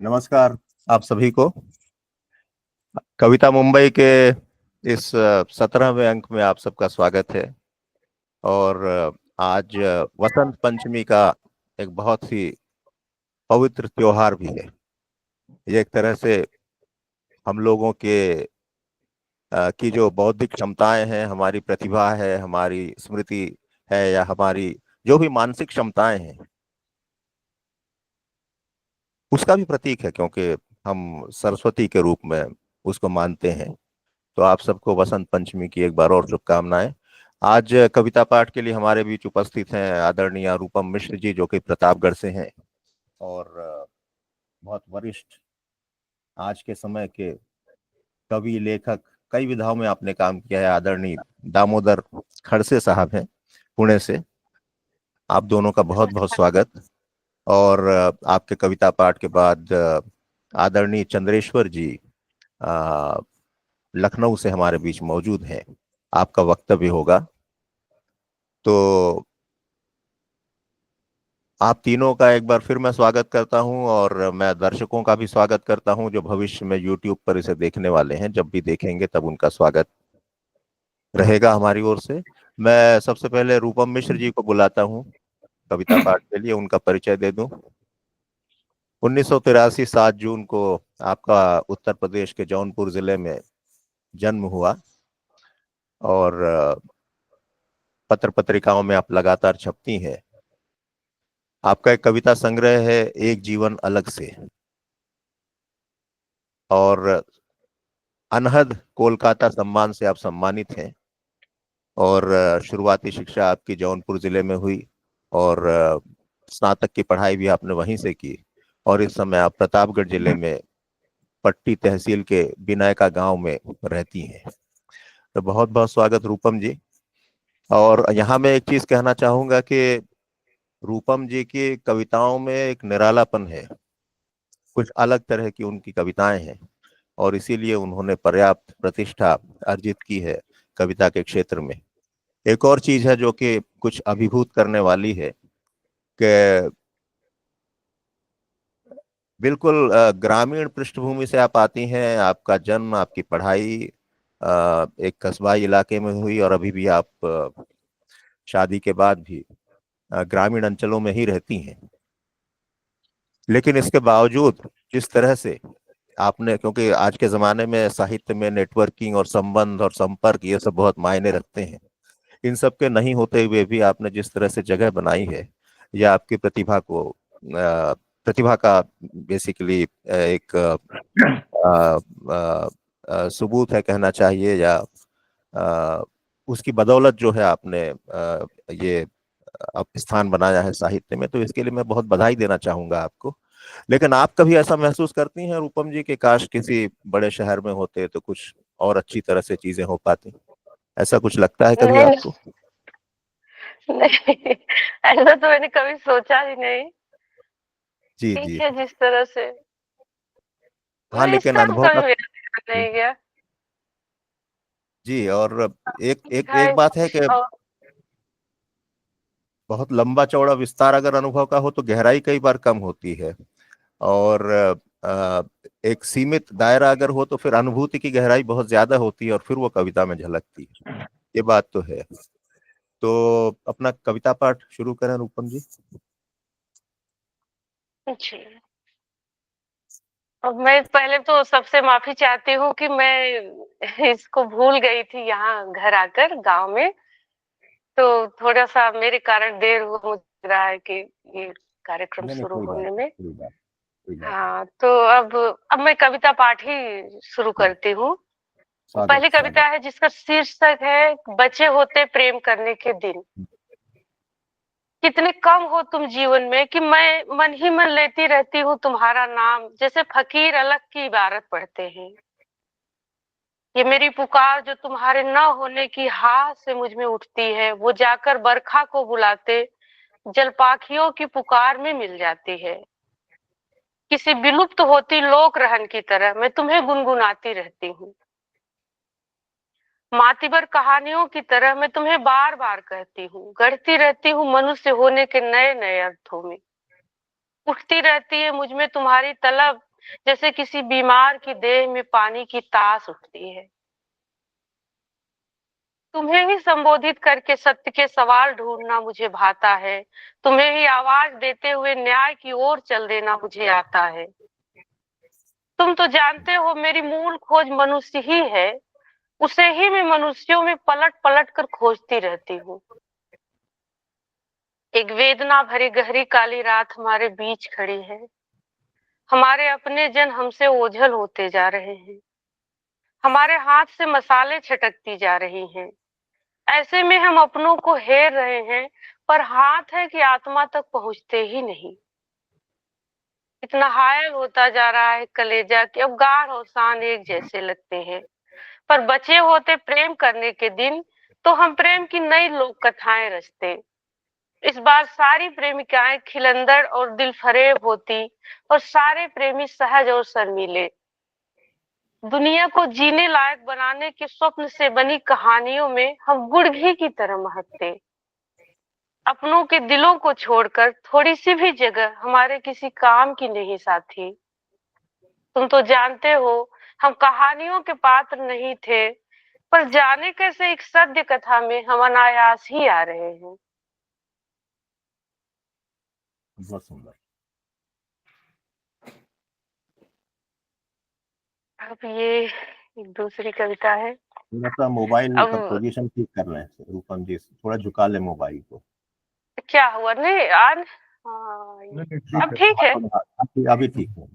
नमस्कार आप सभी को। कविता मुंबई के इस 17वें अंक में आप सबका स्वागत है। और आज वसंत पंचमी का एक बहुत ही पवित्र त्योहार भी है। ये एक तरह से हम लोगों के की जो बौद्धिक क्षमताएं हैं, हमारी प्रतिभा है, हमारी स्मृति है, या हमारी जो भी मानसिक क्षमताएं हैं, उसका भी प्रतीक है, क्योंकि हम सरस्वती के रूप में उसको मानते हैं। तो आप सबको वसंत पंचमी की एक बार और शुभकामनाएं। आज कविता पाठ के लिए हमारे बीच उपस्थित हैं आदरणीय रूपम मिश्र जी, जो कि प्रतापगढ़ से हैं और बहुत वरिष्ठ आज के समय के कवि लेखक, कई विधाओं में आपने काम किया है। आदरणीय दामोदर खड़से साहब हैं पुणे से। आप दोनों का बहुत बहुत स्वागत। और आपके कविता पाठ के बाद आदरणीय चंद्रेश्वर जी अ, लखनऊ से हमारे बीच मौजूद हैं। आपका वक्तव्य होगा। तो आप तीनों का एक बार फिर मैं स्वागत करता हूं, और मैं दर्शकों का भी स्वागत करता हूं जो भविष्य में यूट्यूब पर इसे देखने वाले हैं। जब भी देखेंगे तब उनका स्वागत रहेगा हमारी ओर से। मैं सबसे पहले रूपम मिश्र जी को बुलाता हूं कविता पाठ के लिए, उनका परिचय दे दूं। 1983 7 जून को आपका उत्तर प्रदेश के जौनपुर जिले में जन्म हुआ, और पत्र पत्रिकाओं में आप लगातार छपती हैं। आपका एक कविता संग्रह है एक जीवन अलग से, और अनहद कोलकाता सम्मान से आप सम्मानित हैं। और शुरुआती शिक्षा आपकी जौनपुर जिले में हुई, और स्नातक की पढ़ाई भी आपने वहीं से की। और इस समय आप प्रतापगढ़ जिले में पट्टी तहसील के बिनायका गांव में रहती हैं। तो बहुत बहुत स्वागत रूपम जी। और यहाँ मैं एक चीज कहना चाहूंगा कि रूपम जी की कविताओं में एक निरालापन है, कुछ अलग तरह की उनकी कविताएं हैं, और इसीलिए उन्होंने पर्याप्त प्रतिष्ठा अर्जित की है कविता के क्षेत्र में। एक और चीज है जो कि कुछ अभिभूत करने वाली है कि बिल्कुल ग्रामीण पृष्ठभूमि से आप आती हैं। आपका जन्म, आपकी पढ़ाई एक कस्बाई इलाके में हुई, और अभी भी आप शादी के बाद भी ग्रामीण अंचलों में ही रहती हैं। लेकिन इसके बावजूद जिस तरह से आपने, क्योंकि आज के जमाने में साहित्य में नेटवर्किंग और संबंध और संपर्क ये सब बहुत मायने रखते हैं, इन सब के नहीं होते हुए भी आपने जिस तरह से जगह बनाई है, या आपकी प्रतिभा को प्रतिभा का बेसिकली एक सबूत है कहना चाहिए, या अ, उसकी बदौलत जो है आपने ये अब स्थान बनाया है साहित्य में। तो इसके लिए मैं बहुत बधाई देना चाहूंगा आपको। लेकिन आप कभी ऐसा महसूस करती हैं रूपम जी कि काश किसी बड़े शहर में होते तो कुछ और अच्छी तरह से चीजें हो पाती? ऐसा कुछ लगता है कभी नहीं आपको? नहीं, ऐसा तो मैंने कभी सोचा ही नहीं। जी ठीक जी। है जिस तरह से, हाँ, मैं इस लेकिन तरफ अनुभव का। कभी मेरा ध्यान नहीं गया। जी। और एक एक है एक बात है कि और बहुत लंबा चौड़ा विस्तार अगर अनुभव का हो तो गहराई कई बार कम होती है। और अ, एक सीमित दायरा अगर हो तो फिर अनुभूति की गहराई बहुत ज्यादा होती है, और फिर वो कविता में झलकती है। ये बात तो है। तो अपना कविता पाठ शुरू करें रूपम जी। जी। अब मैं पहले तो सबसे माफी चाहती हूँ कि मैं इसको भूल गई थी यहाँ घर आकर गांव में। तो थोड़ा सा मेरे कारण देर हो रहा है कि ये कार्यक्रम नहीं नहीं, शुरू कोई बात होने नहीं, में। कोई बात, कोई बात नहीं। हाँ, तो अब मैं कविता पाठ ही शुरू जी, करती हूँ। स्वागत पहली स्वागत। कविता है जिसका शीर्षक है बचे होते प्रेम करने के दिन। कितने कम हो तुम जीवन में कि मैं मन ही मन लेती रहती हूँ तुम्हारा नाम, जैसे फकीर अलग की इबारत पढ़ते हैं। ये मेरी पुकार जो तुम्हारे न होने की हाह से मुझ में उठती है, वो जाकर बरखा को बुलाते जलपाखियों की पुकार में मिल जाती है। किसी विलुप्त होती लोक रहन की तरह मैं तुम्हें गुनगुनाती रहती हूँ। मातीबर कहानियों की तरह मैं तुम्हें बार बार कहती हूँ, गढ़ती रहती हूँ मनुष्य होने के नए नए अर्थों में। उठती रहती है मुझ में तुम्हारी तलब, जैसे किसी बीमार की देह में पानी की तास उठती है। तुम्हें ही संबोधित करके सत्य के सवाल ढूंढना मुझे भाता है। तुम्हें ही आवाज देते हुए न्याय की ओर चल देना मुझे आता है। तुम तो जानते हो मेरी मूल खोज मनुष्य ही है। उसे ही मैं मनुष्यों में पलट पलट कर खोजती रहती हूँ। एक वेदना भरी गहरी काली रात हमारे बीच खड़ी है। हमारे अपने जन हमसे ओझल होते जा रहे हैं। हमारे हाथ से मसाले छटकती जा रही हैं। ऐसे में हम अपनों को हेर रहे हैं, पर हाथ है कि आत्मा तक पहुंचते ही नहीं। इतना हायल होता जा रहा है कलेजा कि अब गाढ़ और शान एक जैसे लगते हैं। पर बचे होते प्रेम करने के दिन, तो हम प्रेम की नई लोक कथाएं रचते। इस बार सारी प्रेमिकाएं खिलंदड़ और दिलफरेब होती और सारे प्रेमी सहज और शर्मीले। दुनिया को जीने लायक बनाने के स्वप्न से बनी कहानियों में हम गुड़ घी की तरह महकते। अपनों के दिलों को छोड़कर थोड़ी सी भी जगह हमारे किसी काम की नहीं साथी। तुम तो जानते हो हम कहानियों के पात्र नहीं थे, पर जाने कैसे एक सत्य कथा में हम अनायास ही आ रहे हैं। बहुत सुंदर। अब ये एक दूसरी कविता है। थोड़ा सा मोबाइल का अब पोजीशन ठीक कर रहे हैं रूपम जी, थोड़ा झुका ले मोबाइल को। क्या हुआ? नहीं आज, हाँ नहीं, ठीक अब है, ठीक है। अभी ठीक है।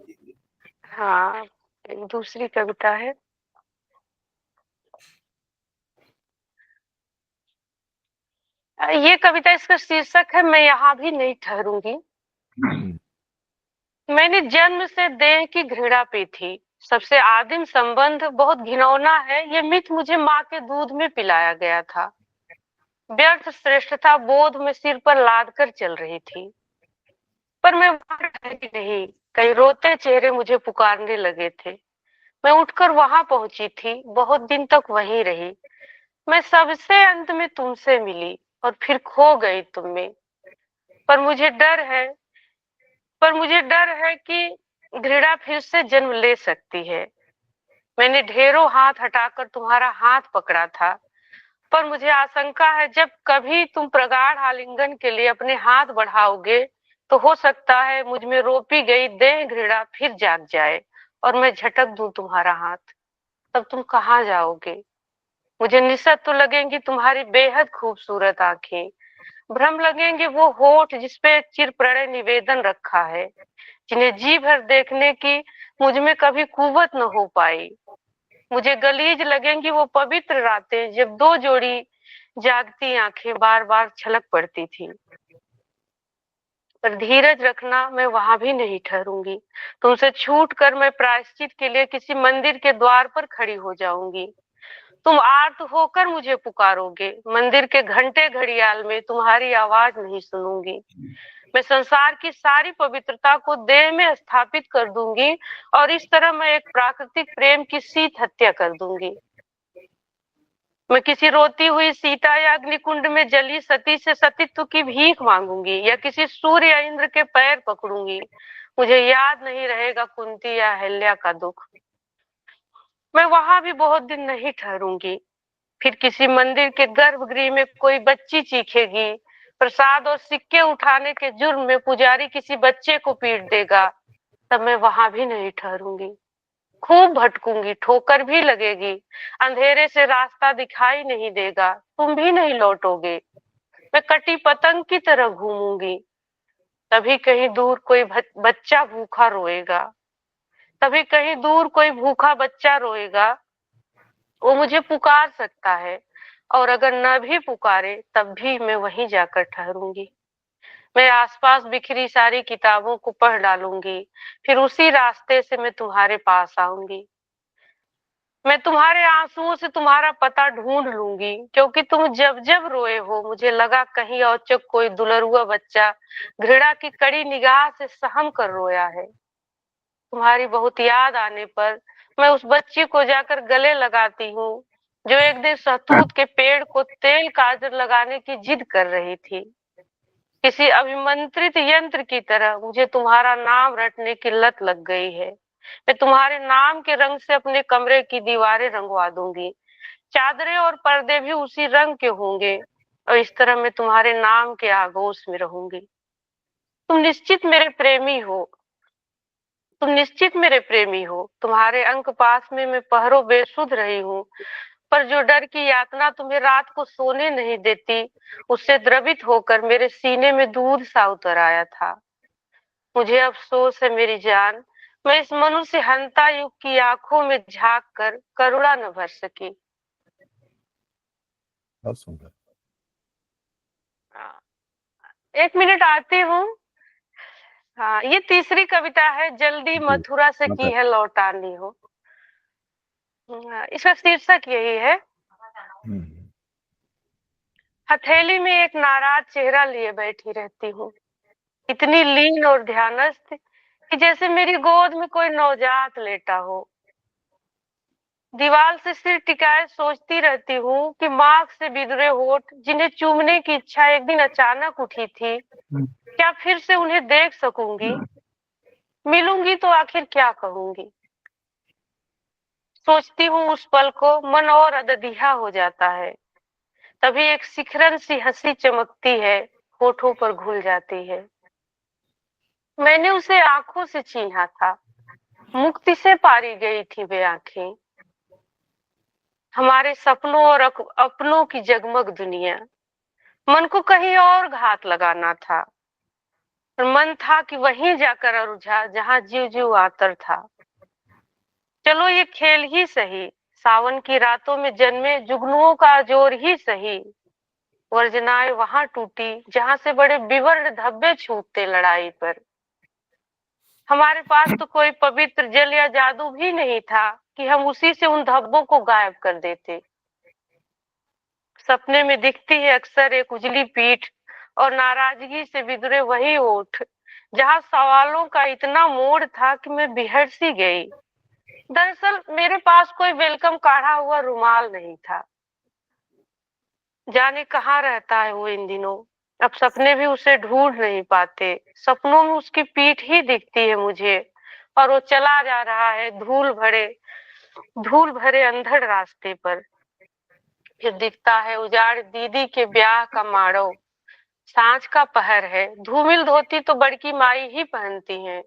हाँ, एक दूसरी कविता है। ये कविता, इसका शीर्षक है मैं यहाँ भी नहीं ठहरूंगी। मैंने जन्म से देह की घृणा पी थी। सबसे आदिम संबंध बहुत घिनौना है, ये मिथ मुझे माँ के दूध में पिलाया गया था। व्यर्थ श्रेष्ठता बोध में सिर पर लाद कर चल रही थी, पर मैं वहां ठहरी नहीं। कई रोते चेहरे मुझे पुकारने लगे थे। मैं उठकर वहां पहुंची थी, बहुत दिन तक वहीं रही। मैं सबसे अंत में तुमसे मिली और फिर खो गई तुम में। पर मुझे डर है पर मुझे डर है कि घृणा फिर से जन्म ले सकती है। मैंने ढेरों हाथ हटाकर तुम्हारा हाथ पकड़ा था, पर मुझे आशंका है जब कभी तुम प्रगाढ़ आलिंगन के लिए अपने हाथ बढ़ाओगे, तो हो सकता है मुझ में रोपी गई देह घृणा फिर जाग जाए और मैं झटक दूं तुम्हारा हाथ। तब तुम कहाँ जाओगे? मुझे निश्चित तो लगेंगी तुम्हारी बेहद खूबसूरत आंखें। भ्रम लगेंगे वो होठ जिसपे चिर प्रणय निवेदन रखा है, जिन्हें जी भर देखने की मुझ में कभी कुवत न हो पाई। मुझे गलीज लगेंगी वो पवित्र रातें जब दो जोड़ी जागती आंखें बार बार छलक पड़ती थी। पर धीरज रखना, मैं वहां भी नहीं ठहरूंगी। तुमसे छूट कर मैं प्रायश्चित के लिए किसी मंदिर के द्वार पर खड़ी हो जाऊंगी। तुम आर्त होकर मुझे पुकारोगे, मंदिर के घंटे घड़ियाल में तुम्हारी आवाज नहीं सुनूंगी। मैं संसार की सारी पवित्रता को देह में स्थापित कर दूंगी और इस तरह मैं एक प्राकृतिक प्रेम की शीत हत्या कर दूंगी। मैं किसी रोती हुई सीता या अग्निकुंड में जली सती से सतीत्व की भीख मांगूंगी या किसी सूर्य या इंद्र के पैर पकड़ूंगी। मुझे याद नहीं रहेगा कुंती या अहिल्या का दुख। मैं वहां भी बहुत दिन नहीं ठहरूंगी। फिर किसी मंदिर के गर्भगृह में कोई बच्ची चीखेगी। प्रसाद और सिक्के उठाने के जुर्म में पुजारी किसी बच्चे को पीट देगा। तब मैं वहां भी नहीं ठहरूंगी। खूब भटकूंगी, ठोकर भी लगेगी। अंधेरे से रास्ता दिखाई नहीं देगा, तुम भी नहीं लौटोगे। मैं कटी पतंग की तरह घूमूंगी। तभी कहीं दूर कोई बच्चा भूखा रोएगा। तभी कहीं दूर कोई भूखा बच्चा रोएगा। वो मुझे पुकार सकता है, और अगर न भी पुकारे तब भी मैं वहीं जाकर ठहरूंगी। मैं आसपास बिखरी सारी किताबों को पढ़ डालूंगी, फिर उसी रास्ते से मैं तुम्हारे पास आऊंगी। मैं तुम्हारे आंसुओं से तुम्हारा पता ढूंढ लूंगी, क्योंकि तुम जब जब रोए हो मुझे लगा कहीं औचक कोई दुलरुआ बच्चा घृणा की कड़ी निगाह से सहम कर रोया है। तुम्हारी बहुत याद आने पर मैं उस बच्ची को जाकर गले लगाती हूँ, जो एक दिन सहतूत के पेड़ को तेल काजल लगाने की जिद कर रही थी। किसी अभिमंत्रित यंत्र की तरह मुझे तुम्हारा नाम रटने की लत लग गई है। मैं तुम्हारे नाम के रंग से अपने कमरे की दीवारें रंगवा दूंगी। चादरें और पर्दे भी उसी रंग के होंगे और इस तरह मैं तुम्हारे नाम के आगोश में रहूंगी। तुम निश्चित मेरे प्रेमी हो, तुम निश्चित मेरे प्रेमी हो। तुम्हारे अंक पास में मैं पहरों बेसुध रही हूँ, पर जो डर की यातना तुम्हें रात को सोने नहीं देती, उससे द्रवित होकर मेरे सीने में दूध सा उतर आया था। मुझे अफसोस है मेरी जान, मैं इस मनुष्य हंता युग की आंखों में झांक कर करुणा न भर सकी। बहुत सुंदर। एक मिनट आती हूँ। हाँ, ये तीसरी कविता है, जल्दी जी, मथुरा से की मतलब है लौटानी हो। इसका शीर्षक यही है। हम्म, हथेली में एक नाराज चेहरा लिए बैठी रहती हूँ, इतनी लीन और ध्यानस्थ कि जैसे मेरी गोद में कोई नवजात लेटा हो। दीवार से सिर टिकाए सोचती रहती हूँ कि मार्ग से बिदरे होठ जिन्हें चूमने की इच्छा एक दिन अचानक उठी थी, क्या फिर से उन्हें देख सकूंगी? मिलूंगी तो आखिर क्या कहूंगी? सोचती हूँ उस पल को, मन और अददिया हो जाता है। तभी एक शिखरन सी हंसी चमकती है, होठों पर घुल जाती है। मैंने उसे आंखों से छीना था, मुक्ति से पारी गई थी वे आंखें। हमारे सपनों और अपनों की जगमग दुनिया। मन को कहीं और घात लगाना था, और मन था कि वहीं जाकर अरुझा जहां जीव जीव आतर था। चलो ये खेल ही सही, सावन की रातों में जन्मे जुगनुओं का जोर ही सही। वर्जनाएं वहां टूटी जहां से बड़े विवर्ण धब्बे छूटते लड़ाई पर। हमारे पास तो कोई पवित्र जल या जादू भी नहीं था कि हम उसी से उन धब्बों को गायब कर देते। सपने में दिखती है अक्सर एक उजली पीठ और नाराजगी से बिदरे वही होठ, जहां सवालों का इतना मोड़ था कि मैं बिहड़ सी गई। दरअसल मेरे पास कोई वेलकम काढ़ा हुआ रुमाल नहीं था। जाने कहाँ रहता है वो इन दिनों। अब सपने भी उसे ढूंढ नहीं पाते। सपनों में उसकी पीठ ही दिखती है मुझे, और वो चला जा रहा है धूल भरे अंधड़ रास्ते पर। फिर दिखता है उजाड़ दीदी के ब्याह का माड़ो। सांझ का पहर है, धूमिल धोती तो बड़की माई ही पहनती हैं।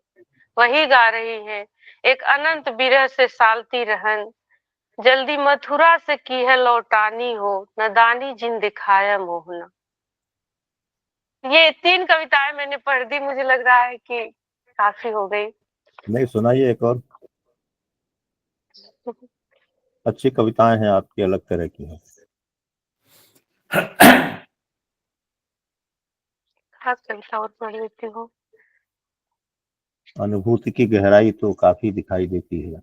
वही गा रही है एक अनंत विरह से सालती रहन, जल्दी मथुरा से की है लौटानी हो, नदानी जिन दिखाया मोहना। ये 3 कविताएं मैंने पढ़ दी, मुझे लग रहा है कि काफी हो गई। नहीं, सुनाइए एक और। अच्छी कविताएं हैं आपकी, अलग तरह की हैं। खास कविता और पढ़ लेती हूँ। अनुभूति की गहराई तो काफी दिखाई देती है।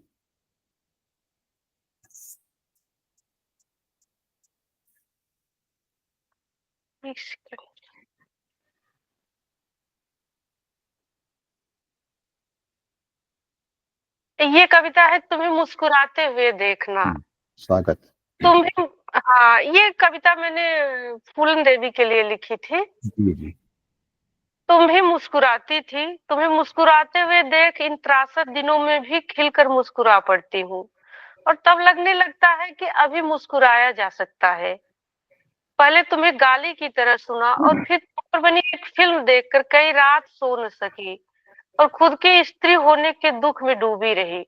ये कविता है, तुम्हें मुस्कुराते हुए देखना। स्वागत। तुम्हें, हाँ, ये कविता मैंने फूलन देवी के लिए लिखी थी। जी जी। तुम भी मुस्कुराती थी, तुम्हें मुस्कुराते हुए देख इन त्रासद दिनों में भी खिलकर मुस्कुरा पड़ती हूँ, और तब लगने लगता है कि अभी मुस्कुराया जा सकता है। पहले तुम्हें गाली की तरह सुना, और फिर तुम पर बनी एक फिल्म देखकर कई रात सो न सकी, और खुद की स्त्री होने के दुख में डूबी रही।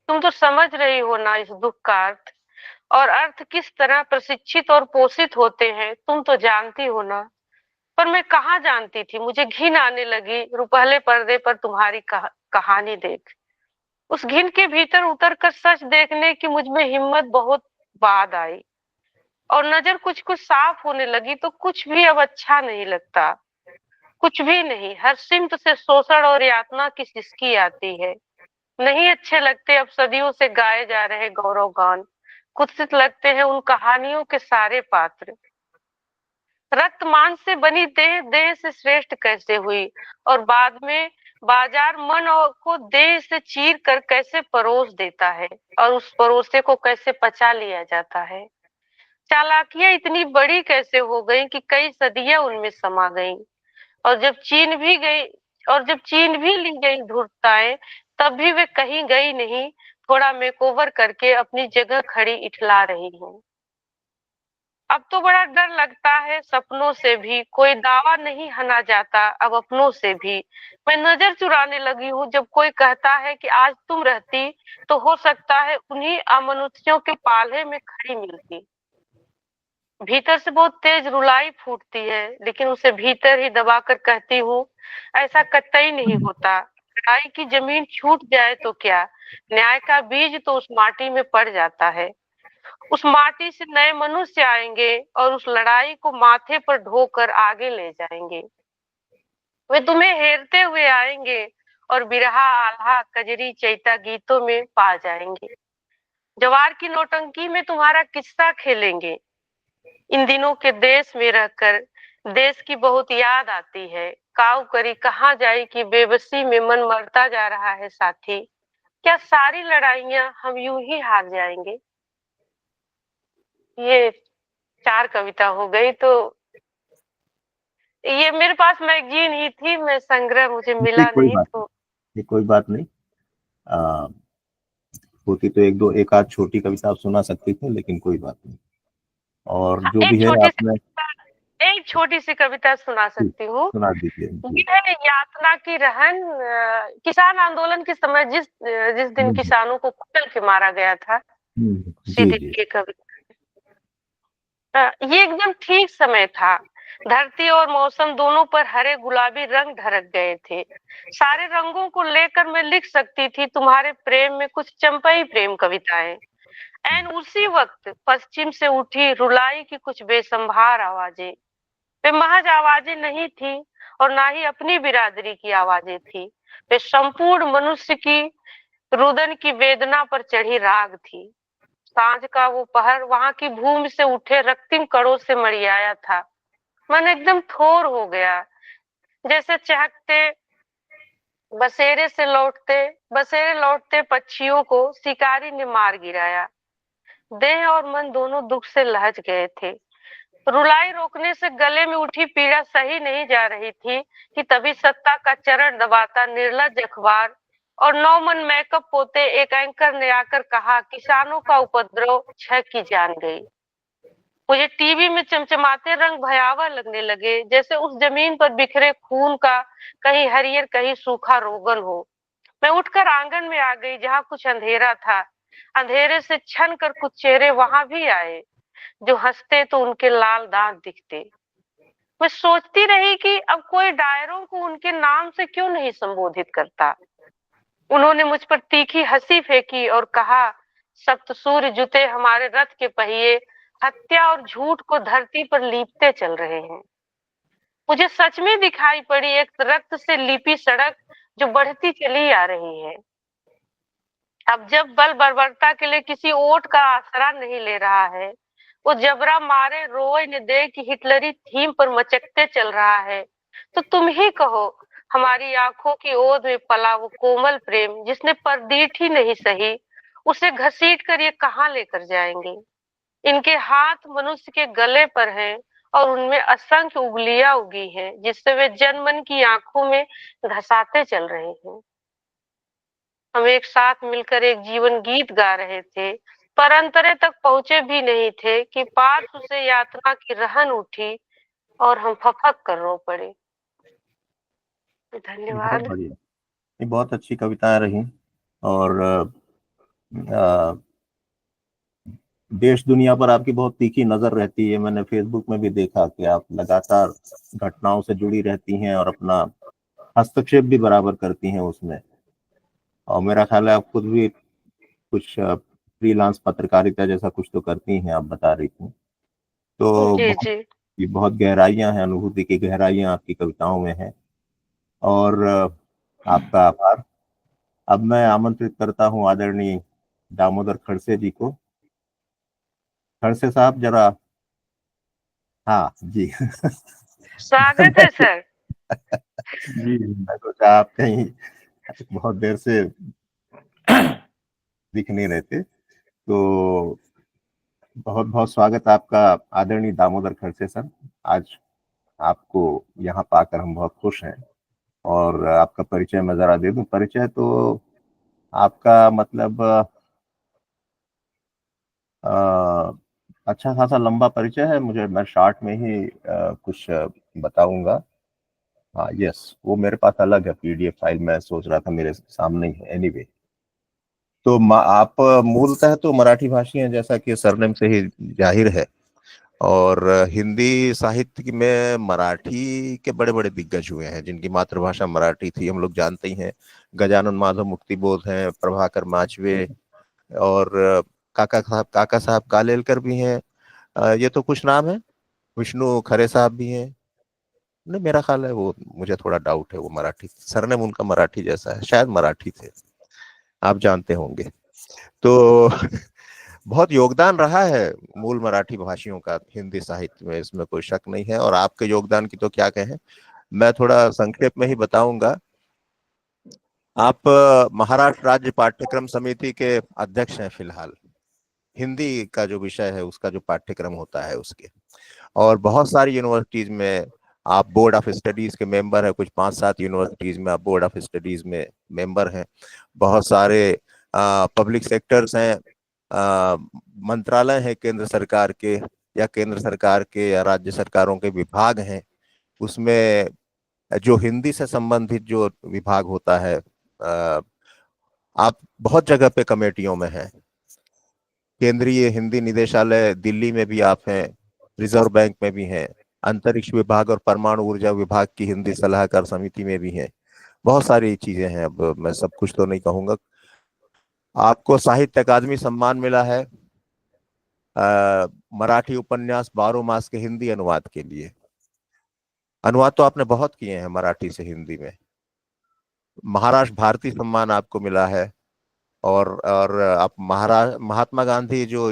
तुम तो समझ रही हो ना इस दुख का अर्थ, और अर्थ किस तरह प्रशिक्षित और पोषित होते हैं, तुम तो जानती हो ना। पर मैं कहाँ जानती थी, मुझे घिन आने लगी रुपहले पर्दे पर तुम्हारी कहानी देख। उस घिन के भीतर उतर कर सच देखने की मुझ में हिम्मत बहुत बाद आई, और नजर कुछ कुछ साफ होने लगी तो कुछ भी अब अच्छा नहीं लगता। कुछ भी नहीं, हर सिमत से शोषण और यातना की सिसकी आती है। नहीं अच्छे लगते अब सदियों से गाए जा रहे गौरव गान, कुत्सित लगते हैं उन कहानियों के सारे पात्र। रक्त मांस से बनी देह देह से श्रेष्ठ कैसे हुई, और बाद में बाजार मन और को देह से चीर कर कैसे परोस देता है, और उस परोसे को कैसे पचा लिया जाता है। चालाकियां इतनी बड़ी कैसे हो गई कि कई सदियां उनमें समा गईं, और जब चीन भी ली गई धूर्तताएं, तब भी वे कहीं गई नहीं, थोड़ा मेकओवर करके अपनी जगह खड़ी इठला रही हूँ। अब तो बड़ा डर लगता है सपनों से भी, कोई दावा नहीं हना जाता अब अपनों से भी। मैं नजर चुराने लगी हूँ जब कोई कहता है कि आज तुम रहती तो हो सकता है उन्हीं अमनुष्यों के पाले में खड़ी मिलती। भीतर से बहुत तेज रुलाई फूटती है, लेकिन उसे भीतर ही दबाकर कहती हूँ, ऐसा कतई नहीं होता। लड़ाई की जमीन छूट जाए तो क्या, न्याय का बीज तो उस माटी में पड़ जाता है। उस माटी से नए मनुष्य आएंगे और उस लड़ाई को माथे पर ढोकर आगे ले जाएंगे। वे तुम्हें हेरते हुए आएंगे और बिरहा आल्हा कजरी चैता गीतों में पा जाएंगे। जवार की नौटंकी में तुम्हारा किस्सा खेलेंगे। इन दिनों के देश में रहकर देश की बहुत याद आती है। काऊ करी कहाँ जाई कि बेबसी में मन मरता जा रहा है साथी। क्या सारी लड़ाइयां हम यूं ही हार जाएंगे? ये 4 कविता हो गई। तो ये मेरे पास मैगजीन ही थी, मैं संग्रह मुझे नहीं, मिला कोई नहीं बात नहीं, तो। ये कोई बात नहीं। आ, होती तो एक आध छोटी कविता आप सुना सकती थे, लेकिन कोई बात नहीं। और हाँ, जो भी है आपने एक छोटी सी कविता सुना जी, सकती हूँ। सुना दीजिए जी। ये है यातना की रहन। किसान आंदोलन के समय जिस दिन हम्म, किसानों को कुचल के मारा गया था, उसी जी दिन जी। की कविता। ये एकदम ठीक समय था। धरती और मौसम दोनों पर हरे गुलाबी रंग ढरक गए थे। सारे रंगों को लेकर मैं लिख सकती थी तुम्हारे प्रेम में कुछ चंपई प्रेम कविताएं। एन उसी वक्त पश्चिम से उठी रुलाई की कुछ बेसंभार आवाजें। वे महज आवाजें नहीं थी और ना ही अपनी बिरादरी की आवाजें थी। वे संपूर्ण मनुष्य की रुदन की वेदना पर चढ़ी राग थी। सांझ का वो पहर वहां की भूमि से उठे रक्तिम कणों से मरियाया था। मन एकदम थोर हो गया, जैसे चहकते बसेरे लौटते पक्षियों को शिकारी ने मार गिराया। देह और मन दोनों दुख से लहज गए थे। रुलाई रोकने से गले में उठी पीड़ा सही नहीं जा रही थी कि तभी सत्ता का चरण दबाता निर्लज अखबार और नौमन मेकअप पोते एक एंकर ने आकर कहा, किसानों का उपद्रव छह की जान गई। मुझे टीवी में चमचमाते रंग भयावह लगने लगे, जैसे उस जमीन पर बिखरे खून का कहीं हरियर कहीं सूखा रोगन हो। मैं उठकर आंगन में आ गई जहाँ कुछ अंधेरा था। अंधेरे से छन कर कुछ चेहरे वहां भी आए। जो हंसते तो उनके लाल दांत दिखते। मैं सोचती रही कि अब कोई डायरों को उनके नाम से क्यों नहीं संबोधित करता। उन्होंने मुझ पर तीखी हंसी फेंकी और कहा, सप्तसूर्य जुते हमारे रथ के पहिए हत्या और झूठ को धरती पर लीपते चल रहे हैं। मुझे सच में दिखाई पड़ी एक रक्त से लिपी सड़क जो बढ़ती चली आ रही है। अब जब बल बर्बरता के लिए किसी ओट का आसरा नहीं ले रहा है, वो जबरा मारे रोए ने दे कि हिटलरी थीम पर मचकते चल रहा है, तो तुम ही कहो, हमारी आंखों की ओर में पला वो कोमल प्रेम जिसने परदीठ ही नहीं सही, उसे घसीट कर ये कहाँ लेकर जाएंगे। इनके हाथ मनुष्य के गले पर हैं और उनमें असंख्य उंगलियां उगी हैं जिससे वे जनमन की आंखों में घसाते चल रहे हैं। हम एक साथ मिलकर एक जीवन गीत गा रहे थे, पर अंतरे तक पहुंचे भी नहीं थे कि पार्श्व से यातना की रहन उठी और हम फफक कर रो पड़े। बहुत धन्यवाद। बढ़िया। ये बहुत अच्छी कविताएं रही। और देश दुनिया पर आपकी बहुत तीखी नजर रहती है। मैंने फेसबुक में भी देखा कि आप लगातार घटनाओं से जुड़ी रहती हैं और अपना हस्तक्षेप भी बराबर करती हैं उसमें। और मेरा ख्याल है आप खुद भी कुछ फ्रीलांस पत्रकारिता जैसा कुछ तो करती हैं, आप बता रही थी। तो जी बहुत जी। ये बहुत गहराइयां हैं, अनुभूति की गहराइयां आपकी कविताओं में हैं। और आपका आभार। अब मैं आमंत्रित करता हूँ आदरणीय दामोदर खड़से जी को। खड़से साहब जरा। हाँ जी। स्वागत है सर। जी, मैं सोचा आप कहीं बहुत देर से दिख नहीं रहे थे, तो बहुत बहुत स्वागत आपका आदरणीय दामोदर खड़से सर। आज आपको यहाँ पाकर हम बहुत खुश हैं। और आपका परिचय मैं जरा दे दूं। परिचय तो आपका मतलब अ, अच्छा खासा लंबा परिचय है मुझे, मैं शॉर्ट में ही कुछ बताऊंगा। हाँ यस, वो मेरे पास अलग है पीडीएफ फाइल, मैं सोच रहा था मेरे सामने ही है। एनीवे, तो आप मूलतः तो मराठी भाषी हैं जैसा कि सरनेम से ही जाहिर है। और हिंदी साहित्य में मराठी के बड़े बड़े दिग्गज हुए हैं जिनकी मातृभाषा मराठी थी, हम लोग जानते ही हैं। गजानन माधव मुक्तिबोध हैं, प्रभाकर माचवे, और काका साहब कालेलकर भी हैं। ये तो कुछ नाम है। विष्णु खरे साहब भी हैं। नहीं, मेरा ख्याल है वो, मुझे थोड़ा डाउट है, वो मराठी सरनेम उनका मराठी जैसा है, शायद मराठी थे, आप जानते होंगे। तो बहुत योगदान रहा है मूल मराठी भाषियों का हिंदी साहित्य में, इसमें कोई शक नहीं है। और आपके योगदान की तो क्या कहें, मैं थोड़ा संक्षेप में ही बताऊंगा। आप महाराष्ट्र राज्य पाठ्यक्रम समिति के अध्यक्ष हैं फिलहाल। हिंदी का जो विषय है उसका जो पाठ्यक्रम होता है उसके, और बहुत सारी यूनिवर्सिटीज में आप बोर्ड ऑफ स्टडीज के मेंबर हैं, कुछ 5-7 यूनिवर्सिटीज में आप बोर्ड ऑफ स्टडीज में मेंबर हैं। बहुत सारे पब्लिक सेक्टर्स हैं, मंत्रालय हैं केंद्र सरकार के, या केंद्र सरकार के या राज्य सरकारों के विभाग हैं, उसमें जो हिंदी से संबंधित जो विभाग होता है, आप बहुत जगह पे कमेटियों में हैं। केंद्रीय हिंदी निदेशालय दिल्ली में भी आप हैं, रिजर्व बैंक में भी हैं, अंतरिक्ष विभाग और परमाणु ऊर्जा विभाग की हिंदी सलाहकार समिति में भी हैं। बहुत सारी चीजें हैं, अब मैं सब कुछ तो नहीं कहूंगा। आपको साहित्य अकादमी सम्मान मिला है मराठी उपन्यास 12 मास के हिंदी अनुवाद के लिए। अनुवाद तो आपने बहुत किए हैं मराठी से हिंदी में। महाराष्ट्र भारती सम्मान आपको मिला है। और आप महात्मा गांधी जो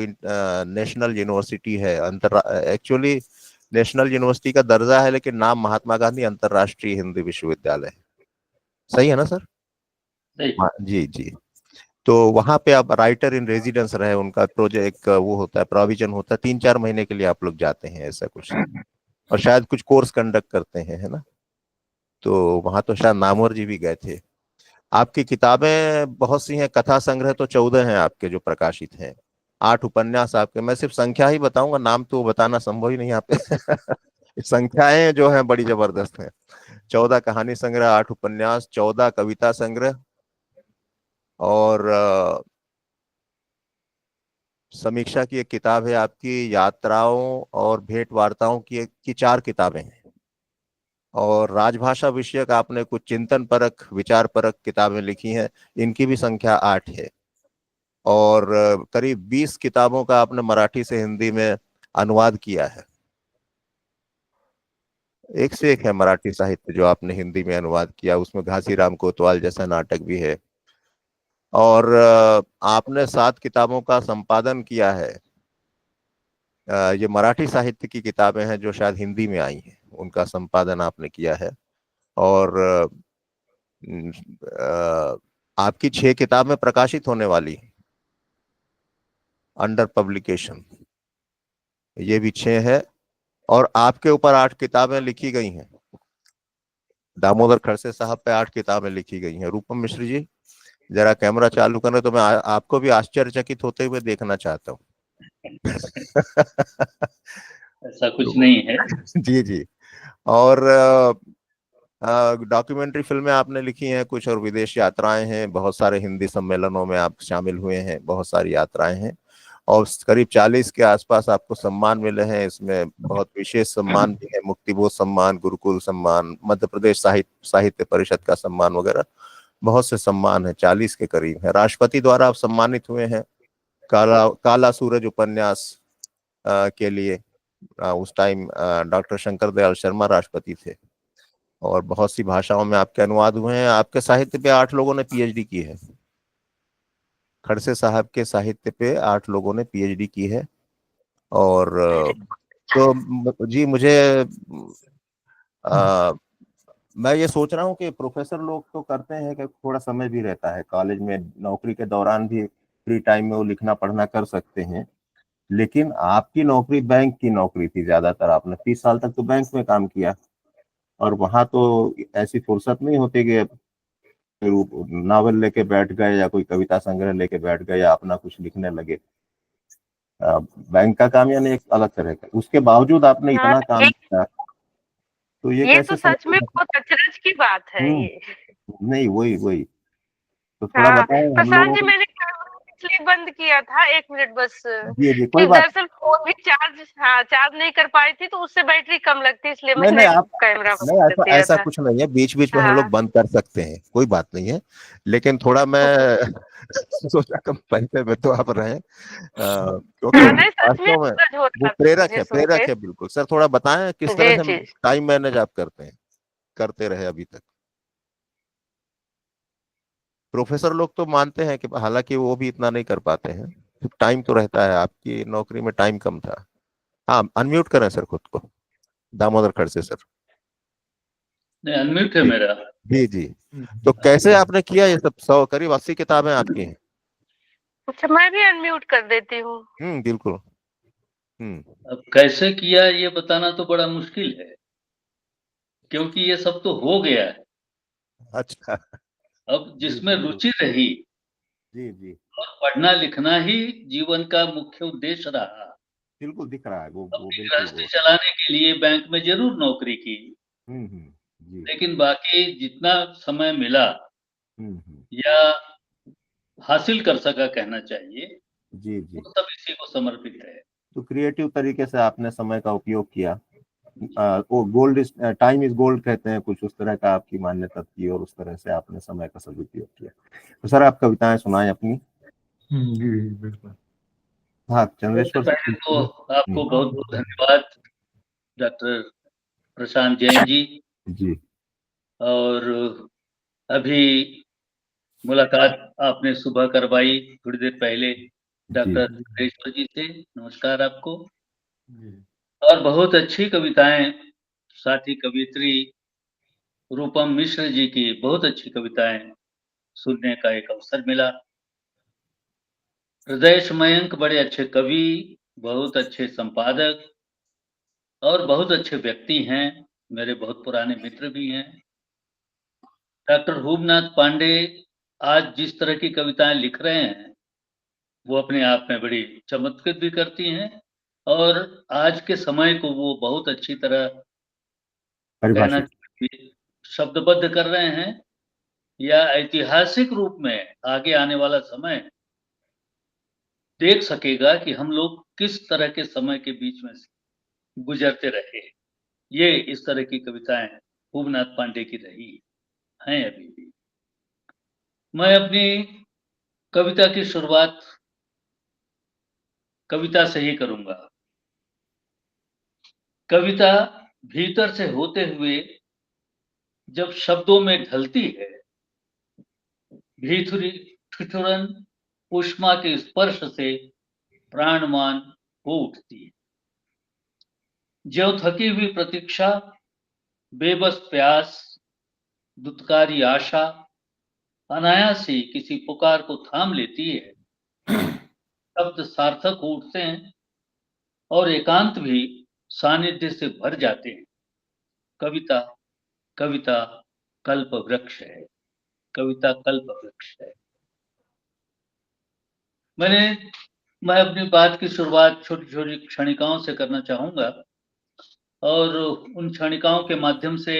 नेशनल यूनिवर्सिटी है, अंतर एक्चुअली नेशनल यूनिवर्सिटी का दर्जा है, लेकिन नाम महात्मा गांधी अंतर्राष्ट्रीय हिंदी विश्वविद्यालय है। सही है ना सर? सही। हाँ जी जी। तो वहां पे आप राइटर इन रेजिडेंस रहे, उनका प्रोजेक्ट वो होता है, प्रोविजन होता है, 3-4 महीने के लिए आप लोग जाते हैं, ऐसा कुछ। और शायद कुछ कोर्स कंडक्ट करते हैं, है ना? तो वहां तो शायद नामवर जी भी गए थे। आपकी किताबें बहुत सी हैं, कथा संग्रह तो 14 हैं आपके जो प्रकाशित हैं। 8 उपन्यास आपके, मैं सिर्फ संख्या ही बताऊंगा, नाम तो बताना संभव ही नहीं यहाँ पे। संख्याएं जो हैं बड़ी जबरदस्त हैं। 14 कहानी संग्रह, 8 उपन्यास, 14 कविता संग्रह, और समीक्षा की एक किताब है आपकी, यात्राओं और भेंट वार्ताओं की 4 किताबें हैं। और राजभाषा विषयक आपने कुछ चिंतन परक, विचार परक किताबें लिखी हैं, इनकी भी संख्या 8 है। और करीब 20 किताबों का आपने मराठी से हिंदी में अनुवाद किया है। एक से एक है मराठी साहित्य जो आपने हिंदी में अनुवाद किया, उसमें घासीराम कोतवाल जैसा नाटक भी है। और आपने 7 किताबों का संपादन किया है। ये मराठी साहित्य की किताबें हैं जो शायद हिंदी में आई हैं, उनका संपादन आपने किया है। और आपकी 6 किताबें प्रकाशित होने वाली हैं अंडर पब्लिकेशन, ये भी 6 है। और आपके ऊपर 8 किताबें लिखी गई हैं। दामोदर खड़से साहब पे 8 किताबें लिखी गई हैं। रूपम मिश्र जी, जरा कैमरा चालू करें तो मैं आपको भी आश्चर्यचकित होते हुए देखना चाहता हूँ। ऐसा कुछ नहीं है। जी जी। और डॉक्यूमेंट्री फिल्में आपने लिखी हैं कुछ, और विदेश यात्राएं हैं, बहुत सारे हिंदी सम्मेलनों में आप शामिल हुए हैं, बहुत सारी यात्राएं हैं। और करीब 40 के आसपास आपको सम्मान मिले हैं, इसमें बहुत विशेष सम्मान भी है, मुक्तिबोध सम्मान, गुरुकुल सम्मान, मध्य प्रदेश साहित्य साहित्य परिषद का सम्मान वगैरह, बहुत से सम्मान है, 40 के करीब है। राष्ट्रपति द्वारा आप सम्मानित हुए हैं काला काला सूरज उपन्यास के लिए। उस टाइम डॉक्टर शंकर दयाल शर्मा राष्ट्रपति थे। और बहुत सी भाषाओं में आपके अनुवाद हुए हैं। आपके साहित्य पे 8 लोगों ने पीएचडी की है। खड़से साहब के साहित्य पे 8 लोगों ने पीएचडी की है। और तो जी मुझे आ, मैं ये सोच रहा हूँ कि प्रोफेसर लोग तो करते हैं कि थोड़ा समय भी रहता है कॉलेज में, नौकरी के दौरान भी फ्री टाइम में वो लिखना पढ़ना कर सकते हैं। लेकिन आपकी नौकरी बैंक की नौकरी थी ज्यादातर, आपने 30 साल तक तो बैंक में काम किया, और वहां तो ऐसी फुर्सत नहीं होती कि रूप नावल लेके बैठ गए या कोई कविता संग्रह लेके बैठ गए या अपना कुछ लिखने लगे। बैंक का काम यानी एक अलग तरह का, उसके बावजूद आपने हाँ, इतना काम किया, तो ये ये तो कैसे सच में संभव है? बहुत अचरज की बात है हम्म, ये। नहीं वही वही, तो थोड़ा हाँ, बताएं हम प्रशांत लोगों जी को। मैंने कैमरा इसलिए बंद किया था, 1 मिनट बस, जी जी, कोई कि बात दरअसल फोन भी चार्ज नहीं कर पाई थी, तो उससे बैटरी कम लगती, इसलिए नहीं। नहीं मैंने आप, कैमरा बंद नहीं कर ऐसा दिया ऐसा था। कुछ नहीं है, बीच बीच में हम लोग हाँ। बंद कर सकते हैं, कोई बात नहीं है। लेकिन थोड़ा मैं सोचा कम पैसे में तो आप रहे, क्योंकि हाँ, नहीं सच में वास्तव में अचरज हो वो रहा था प्रेरक मुझे है, सुन के। प्रेरक है बिल्कुल। सर थोड़ा बताएं किस तरह जी से जी। टाइम मैनेज आप करते हैं, करते रहे अभी तक। प्रोफेसर लोग तो मानते हैं कि हालांकि वो भी इतना नहीं कर पाते हैं, टाइम तो रहता है, आपकी नौकरी में टाइम कम था। हाँ, अनम्यूट करें सर खुद को, दामोदर खड़से सर। नहीं, अनम्यूट है जी मेरा। जी जी। तो कैसे आपने किया ये सब, 100 करीब 80 किताबें आपकी हैं। अच्छा, मैं भी अनम्यूट कर देती हूँ। बिल्कुल। हम्म। अब कैसे किया ये बताना तो बड़ा मुश्किल है, क्योंकि ये सब तो हो गया है। अच्छा। अब जी जिसमें बिल्कुल। रुचि रही जी जी और पढ़ना लिखना ही जीवन का मुख्य उद्देश्य रहा। बिल्कुल दिख रहा है वो अपनी बिल्कुल गृहस्थी वो। चलाने के लिए बैंक में ज़रूर नौकरी की, जी। लेकिन बाकी जितना समय मिला हम्म। या हासिल कर सका कहना चाहिए, जी जी। वो सब इसी को समर्पित है। तो क्रिएटिव तरीके से आपने समय का उपयोग किया। वो gold is time is gold कहते हैं, कुछ उस तरह का आपकी मान्यता थी, और उस तरह से आपने समय का सदुपयोग किया। तो सर आप कविताएं सुनाएं अपनी। जी बिल्कुल। हाँ, सबसे चंद्रेश्वर से पहले तो पूछिए। आपको बहुत-बहुत धन्यवाद डॉक्टर प्रशांत जैन जी। जी और अभी मुलाकात आपने सुबह करवाई थोड़ी देर पहले जी। डॉक्टर नरेश्वर जी से। नमस्कार आपको। जी और बहुत अच्छी कविताएँ, साथी कवियत्री रूपम मिश्र जी की बहुत अच्छी कविताएँ सुनने का एक अवसर मिला। हृदय मयंक बड़े अच्छे कवि, बहुत अच्छे संपादक और बहुत अच्छे व्यक्ति हैं, मेरे बहुत पुराने मित्र भी हैं। डॉक्टर भूपनाथ पांडे आज जिस तरह की कविताएँ लिख रहे हैं, वो अपने आप में बड़ी चमत्कृत भी करती हैं और आज के समय को वो बहुत अच्छी तरह कहना परिभाषित। चाहिए शब्दबद्ध कर रहे हैं, या ऐतिहासिक रूप में आगे आने वाला समय देख सकेगा कि हम लोग किस तरह के समय के बीच में से गुजरते रहे। ये इस तरह की कविताएँ भूपनाथ पांडे की रही हैं अभी भी। मैं अपनी कविता की शुरुआत कविता से ही करूँगा। कविता भीतर से होते हुए जब शब्दों में ढलती है, भीतरी ठिठुरन उष्मा के स्पर्श से प्राणमान हो उठती है। ज्यों थकी हुई प्रतीक्षा, बेबस प्यास, दुत्कारी आशा अनायास ही किसी पुकार को थाम लेती है। शब्द सार्थक हो उठते हैं और एकांत भी सानिध्य से भर जाते हैं। कविता कविता कल्प वृक्ष है। कविता कल्प वृक्ष है। मैंने मैं अपनी बात की शुरुआत छोटी-छोटी क्षणिकाओं से करना चाहूँगा और उन क्षणिकाओं के माध्यम से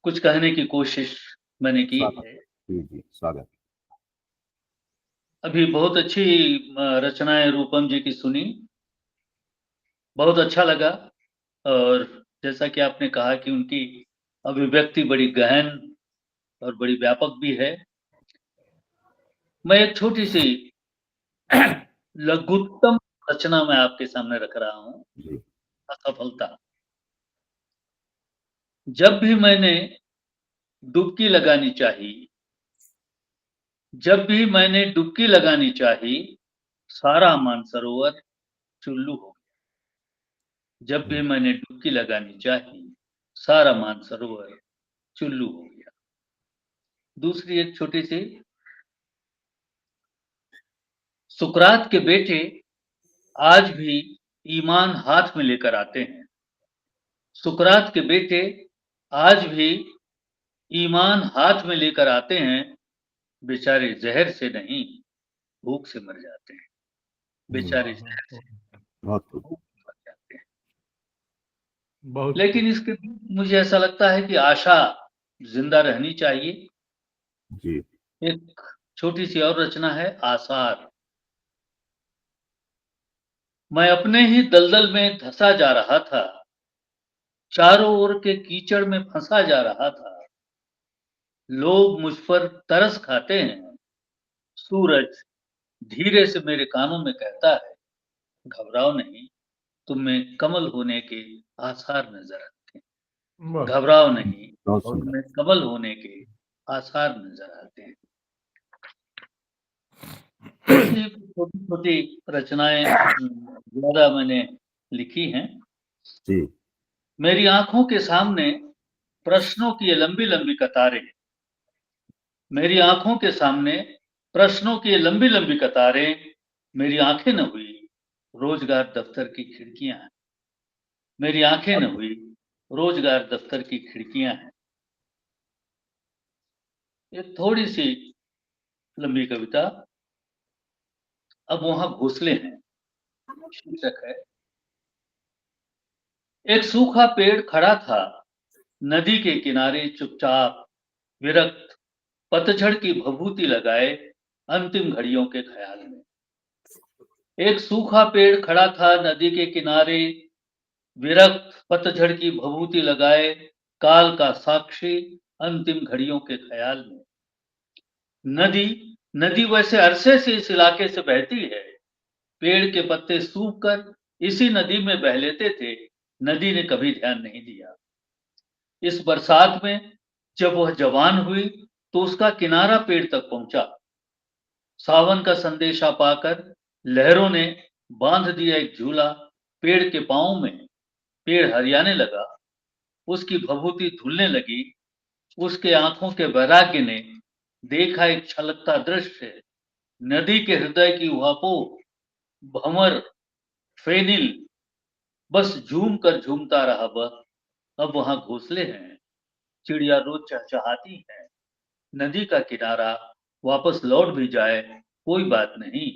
कुछ कहने की कोशिश मैंने की स्वागत। है। जी जी स्वागत। अभी बहुत अच्छी रचनाएँ रूपम जी की सुनी, बहुत अच्छा लगा और जैसा कि आपने कहा कि उनकी अभिव्यक्ति बड़ी गहन और बड़ी व्यापक भी है। मैं एक छोटी-सी लघुत्तम रचना मैं आपके सामने रख रहा हूँ, जी असफलता। जब भी मैंने डुबकी लगानी चाही, जब भी मैंने डुबकी लगानी चाही, सारा मानसरोवर चुल्लू हो गया। जब भी मैंने डुबकी लगानी चाही, सारा मानसरोवर चुल्लू हो गया। दूसरी एक छोटी-सी, सुकरात के बेटे आज भी ईमान हाथ में लेकर आते हैं। सुकरात के बेटे आज भी ईमान हाथ में लेकर आते हैं, बेचारे जहर से नहीं भूख से मर जाते हैं। बेचारे जहर से बहुत खूब। भूख से मर जाते हैं। बहुत लेकिन इसके बीच मुझे ऐसा लगता है कि आशा जिंदा रहनी चाहिए। जी। एक छोटी सी और रचना है, आसार। मैं अपने ही दलदल में धंसा जा रहा था, चारों ओर के कीचड़ में फंसा जा रहा था। लोग मुझ पर तरस खाते हैं। सूरज धीरे से मेरे कानों में कहता है, घबराओ नहीं, तुम में कमल होने के आसार नजर आते हैं। वाह घबराओ नहीं, बहुत और सुंदर। में कमल होने के आसार नजर आते हैं। ऐसी छोटी छोटी रचनाएं ज्यादा मैंने लिखी हैं। जी। मेरी आंखों के सामने प्रश्नों की ये लंबी लंबी कतारें। मेरी आंखों के सामने प्रश्नों की ये लंबी लंबी कतारें। मेरी आंखें न हुई रोजगार दफ्तर की खिड़कियां हैं। मेरी आंखें न हुई रोजगार दफ्तर की खिड़कियां हैं। ये थोड़ी सी लंबी कविता। अब वहां घोंसले हैं, शीर्षक है। एक सूखा पेड़ खड़ा था नदी के किनारे, चुपचाप, विरक्त, पतझड़ की भभूति लगाए अंतिम घड़ियों के ख्याल में। एक सूखा पेड़ खड़ा था नदी के किनारे, विरक्त, पतझड़ की भभूति लगाए काल का साक्षी अंतिम घड़ियों के ख्याल में। नदी नदी वैसे अरसे से इस इलाके से बहती है। पेड़ के पत्ते सूख कर इसी नदी में बह लेते थे। नदी ने कभी ध्यान नहीं दिया। इस बरसात में जब वह जवान हुई तो उसका किनारा पेड़ तक पहुंचा। सावन का संदेशा पाकर लहरों ने बांध दिया एक झूला पेड़ के पांव में। पेड़ हरियाने लगा, उसकी भभूति धुलने लगी। उसके आंखों के वैराग्य ने देखा एक छलकता दृश्य। नदी के हृदय की उहापोह, भंवर, फेनिल, बस झूम कर झूमता रहा वह। अब वहां घोंसले हैं, चिड़िया रोज चहचहाती है। नदी का किनारा वापस लौट भी जाए कोई बात नहीं।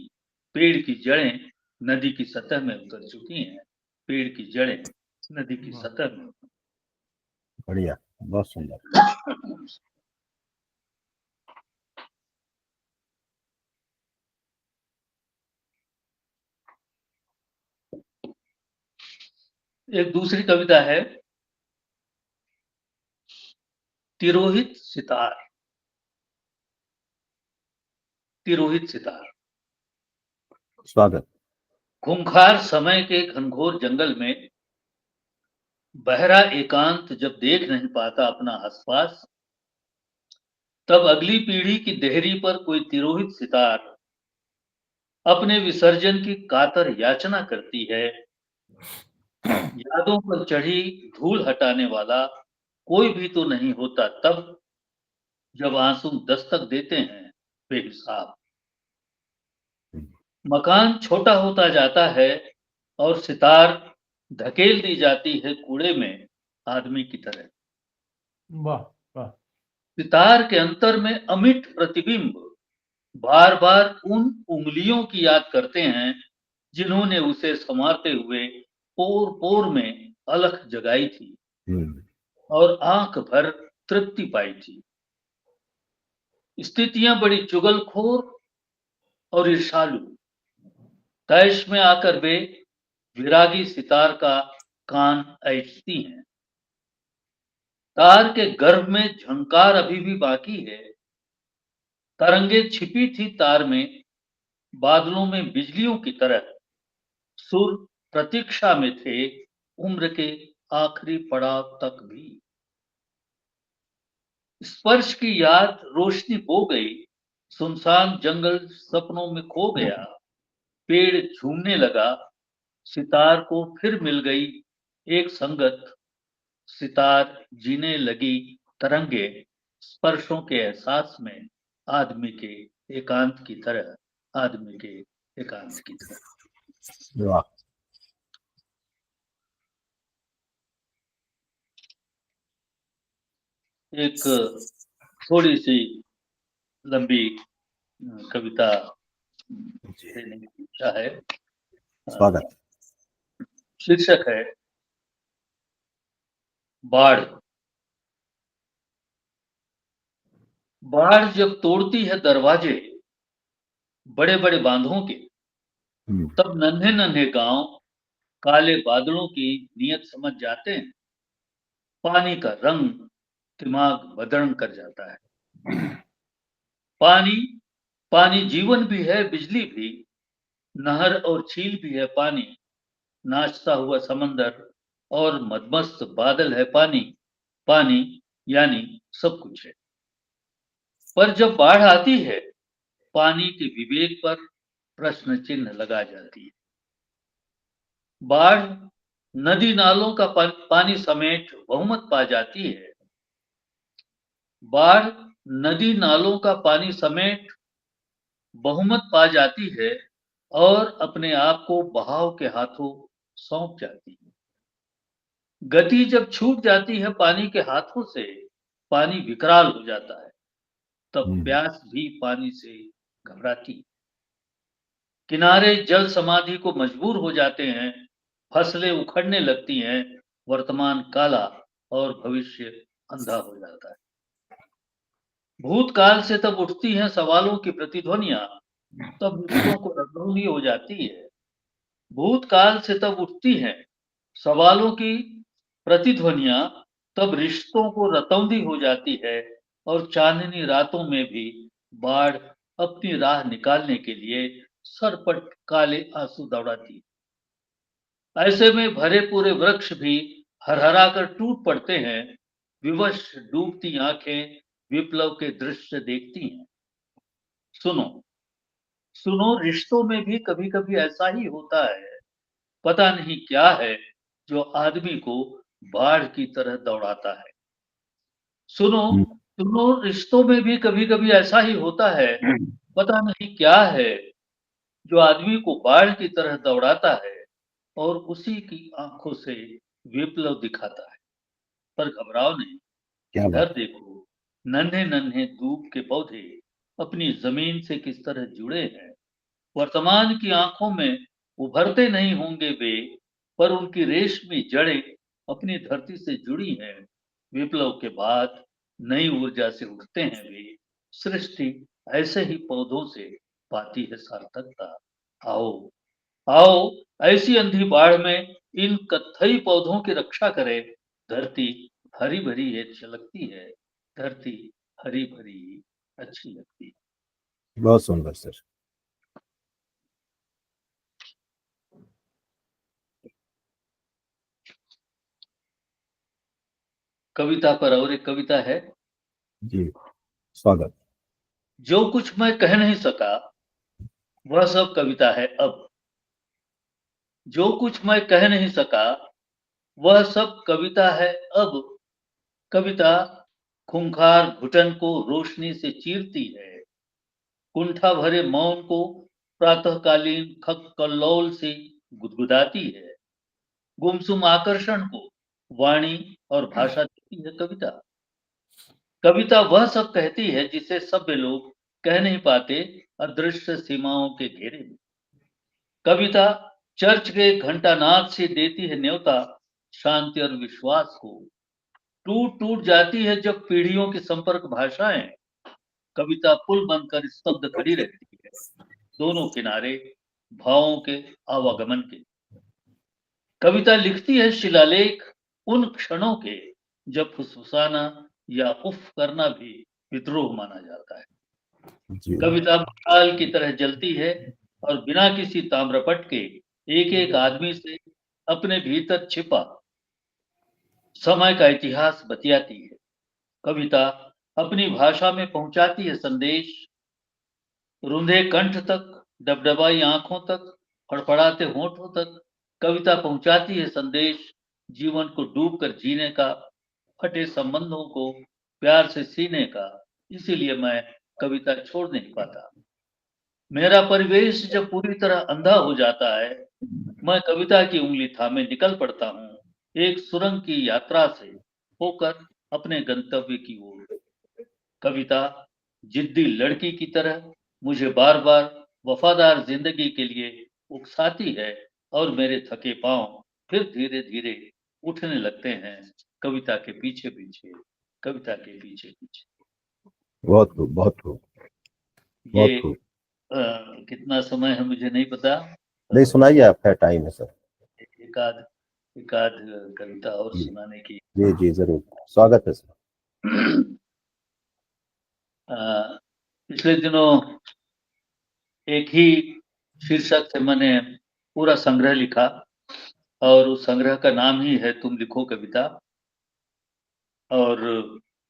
पेड़ की जड़ें नदी की सतह में उतर चुकी हैं। पेड़ की जड़ें नदी की सतह में। बढ़िया, बहुत सुंदर। एक दूसरी कविता है, तिरोहित सितार। तिरोहित सितार। स्वागत। खूंखार समय के घनघोर जंगल में बहरा एकांत जब देख नहीं पाता अपना आसपास, तब अगली पीढ़ी की देहरी पर कोई तिरोहित सितार अपने विसर्जन की कातर याचना करती है। यादों पर चढ़ी धूल हटाने वाला कोई भी तो नहीं होता तब, जब आंसू दस्तक देते हैं बेहिसाब। मकान छोटा होता जाता है और सितार धकेल दी जाती है कूड़े में आदमी की तरह। वाह वाह सितार के अंतर में अमिट प्रतिबिंब बार बार उन उंगलियों की याद करते हैं जिन्होंने उसे संवारते हुए पोर पोर में अलख जगाई थी और आंख भर तृप्ति पाई थी। स्थितियां बड़ी चुगलखोर और ईर्षालु। तैश में आकर वे विरागी सितार का कान ऐंठती हैं। तार के गर्भ में झंकार अभी भी बाकी है। तरंगे छिपी थी तार में, बादलों में बिजलियों की तरह। सुर प्रतीक्षा में थे उम्र के आखिरी पड़ाव तक भी। स्पर्श की याद रोशनी बो गई, सुनसान जंगल सपनों में खो गया। पेड़ झूमने लगा, सितार को फिर मिल गई एक संगत। सितार जीने लगी तरंगे स्पर्शों के एहसास में, आदमी के एकांत की तरह। आदमी के एकांत की तरह। वाह। एक थोड़ी सी लंबी कविता देने की इच्छा है। स्वागत। शीर्षक है बाढ़। बाढ़ जब तोड़ती है दरवाजे बड़े बड़े बांधों के, तब नन्हे नन्हे गांव काले बादलों की नियत समझ जाते हैं। पानी का रंग दिमाग बदन कर जाता है। पानी पानी जीवन भी है, बिजली भी, नहर और झील भी है पानी, नाचता हुआ समंदर और मदमस्त बादल है पानी। पानी यानी सब कुछ है। पर जब बाढ़ आती है, पानी के विवेक पर प्रश्न चिन्ह लगा जाती है। बाढ़ नदी नालों का पानी समेट बहुमत पा जाती है। बाढ़ नदी नालों का पानी समेट बहुमत पा जाती है और अपने आप को बहाव के हाथों सौंप जाती है। गति जब छूट जाती है पानी के हाथों से, पानी विकराल हो जाता है। तब प्यास भी पानी से घबराती है। किनारे जल समाधि को मजबूर हो जाते हैं। फसलें उखड़ने लगती हैं। वर्तमान काला और भविष्य अंधा हो जाता है। भूतकाल से तब उठती हैं सवालों की प्रतिध्वनियां, तब रिश्तों को रंगभूमि हो जाती है। भूतकाल से तब उठती हैं सवालों की प्रतिध्वनियां, तब रिश्तों को रतौंधी हो जाती है और चांदनी रातों में भी बाढ़ अपनी राह निकालने के लिए सर पर काले आंसू दौड़ाती है। ऐसे में भरे पूरे वृक्ष भी हरहरा कर टूट पड़ते हैं। विवश डूबती आंखें विप्लव के दृश्य देखती हैं। सुनो सुनो, रिश्तों में भी कभी कभी ऐसा ही होता है। पता नहीं क्या है जो आदमी को बाढ़ की तरह दौड़ाता है। सुनो सुनो, रिश्तों में भी कभी कभी ऐसा ही होता है। पता नहीं क्या है जो आदमी को बाढ़ की तरह दौड़ाता है और उसी की आंखों से विप्लव दिखाता है। पर घबराओ नहीं, इधर देखो, नन्हे नन्हे दूब के पौधे अपनी जमीन से किस तरह जुड़े हैं। वर्तमान की आंखों में उभरते नहीं होंगे वे, पर उनकी रेशमी जड़ें अपनी धरती से जुड़ी हैं। विप्लव के बाद नई ऊर्जा से उठते हैं वे। सृष्टि ऐसे ही पौधों से पाती है सार्थकता। आओ आओ, ऐसी अंधी बाढ़ में इन कत्थई पौधों की रक्षा करें। धरती हरी भरी है, चलकती है। धरती हरी भरी अच्छी लगती है। बहुत सुंदर सर। कविता पर और एक कविता है। जी, स्वागत। जो कुछ मैं कह नहीं सका वह सब कविता है अब। जो कुछ मैं कह नहीं सका वह सब कविता है अब। कविता खूंखार घुटन को रोशनी से चीरती है। कुंठा भरे मौन को प्रातःकालीन खग कल्लोल से गुदगुदाती है। गुमसुम आकर्षण को वाणी और भाषा देती है कविता। कविता वह सब कहती है जिसे सभ्य लोग कह नहीं पाते अदृश्य सीमाओं के घेरे में। कविता चर्च के घंटानाद से देती है न्योता शांति और विश्वास को। टूट टूट जाती है जब पीढ़ियों की संपर्क भाषाएं। कविता पुल बनकर स्तब्ध खड़ी रहती है, दोनों किनारे भावों के आवागमन के। कविता लिखती है शिलालेख उन क्षणों के जब फुसफुसाना या उफ करना भी विद्रोह माना जाता है। कविता मिसाल की तरह जलती है और बिना किसी ताम्रपट के एक एक आदमी से अपने भीतर छिपा समय का इतिहास बतियाती है। कविता अपनी भाषा में पहुंचाती है संदेश, रुंधे कंठ तक, डबडबाई आंखों तक, फड़फड़ाते होठों तक। कविता पहुंचाती है संदेश जीवन को डूबकर जीने का, फटे संबंधों को प्यार से सीने का। इसीलिए मैं कविता छोड़ नहीं पाता। मेरा परिवेश जब पूरी तरह अंधा हो जाता है, मैं कविता की उंगली थामे निकल पड़ता हूँ। एक सुरंग की यात्रा से होकर अपने गंतव्य की ओर। कविता जिद्दी लड़की की तरह मुझे बार बार वफादार जिंदगी के लिए उकसाती है और मेरे थके पांव फिर धीरे धीरे उठने लगते हैं कविता के पीछे पीछे, कविता के पीछे पीछे। बहुत खूब, बहुत खूब, ये बहुत खूब। कितना समय है मुझे नहीं पता। नहीं, सुनाइए, आपका टाइम है सर। एकाध एकाध कविता और जी सुनाने की। जी जी, जरूर, स्वागत है सर। पिछले दिनों एक ही शीर्षक से मैंने पूरा संग्रह लिखा और उस संग्रह का नाम ही है तुम लिखो कविता। और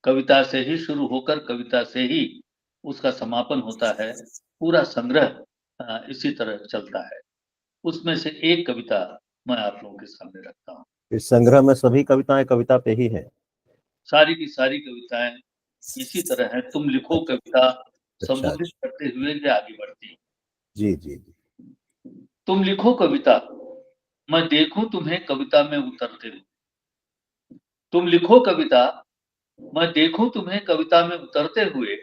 कविता से ही शुरू होकर कविता से ही उसका समापन होता है। पूरा संग्रह इसी तरह चलता है। उसमें से एक कविता मैं आप लोगों के सामने रखता हूँ। इस संग्रह में सभी कविताएं कविता पे ही है? सारी की सारी कविताएं इसी तरह है, तुम लिखो अच्छा कविता अच्छा संबोधित अच्छा। करते हुए ये आगे बढ़ती है। जी जी जी। तुम लिखो कविता, मैं देखूं तुम्हें कविता में उतरते हुए। तुम लिखो कविता, मैं देखूं तुम्हें कविता में उतरते हुए।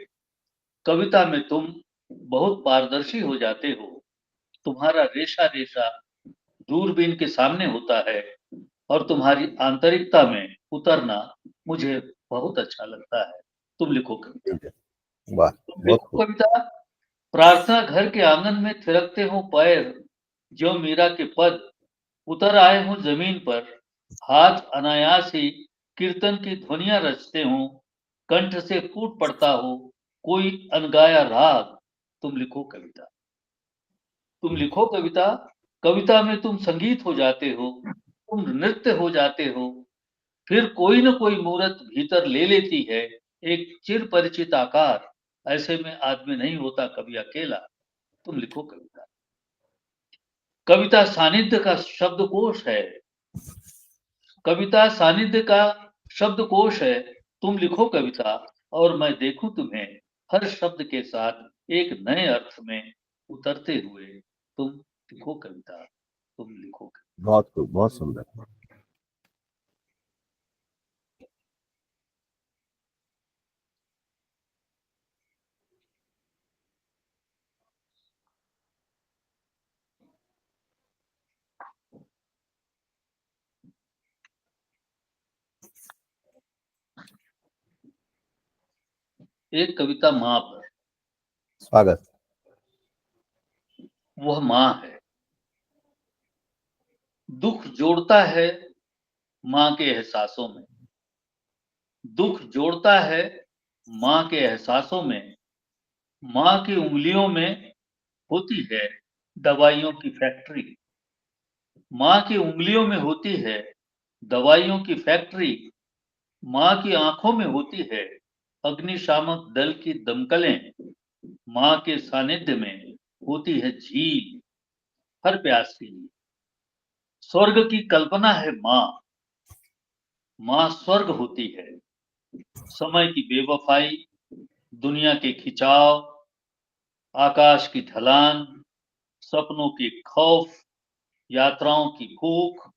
कविता में तुम बहुत पारदर्शी हो जाते हो। तुम्हारा रेशा रेशा दूरबीन के सामने होता है और तुम्हारी आंतरिकता में उतरना मुझे बहुत अच्छा लगता है। तुम लिखो कविता। ठीक है। वाह, तुम बहुत लिखो खूब। कविता, प्रार्थना घर के आंगन में थिरकते हो पैर, जो मीरा के पद उतर आए हो जमीन पर। हाथ अनायास ही कीर्तन की ध्वनियां रचते हो, कंठ से फूट पड़ता हो कोई अनगाया राग। तुम लिखो कविता। तुम लिखो कविता, कविता में तुम संगीत हो जाते हो, तुम नृत्य हो जाते हो। फिर कोई न कोई मूरत भीतर ले लेती है, एक चिर परिचित आकार। ऐसे में आदमी नहीं होता कभी अकेला। तुम लिखो कविता। कविता सानिध्य का शब्दकोश है। कविता सानिध्य का शब्दकोश है। तुम लिखो कविता और मैं देखूं तुम्हें हर शब्द के साथ एक नए अर्थ में उतरते हुए। तुम लिखो कविता, तुम लिखो कविता। बहुत खूब, बहुत सुंदर। एक कविता माँ पर। स्वागत। वह माँ है, दुख जोड़ता है माँ के एहसासों में। दुख जोड़ता है माँ के एहसासों में। माँ की उंगलियों में होती है दवाइयों की फैक्ट्री। माँ की उंगलियों में होती है दवाइयों की फैक्ट्री। माँ की आंखों में होती है अग्निशामक दल की दमकलें। माँ के सानिध्य में होती है झील हर प्यास के लिए। स्वर्ग की कल्पना है माँ। माँ स्वर्ग होती है। समय की बेवफाई, दुनिया के खिंचाव, आकाश की ढलान, सपनों के खौफ, यात्राओं की भूख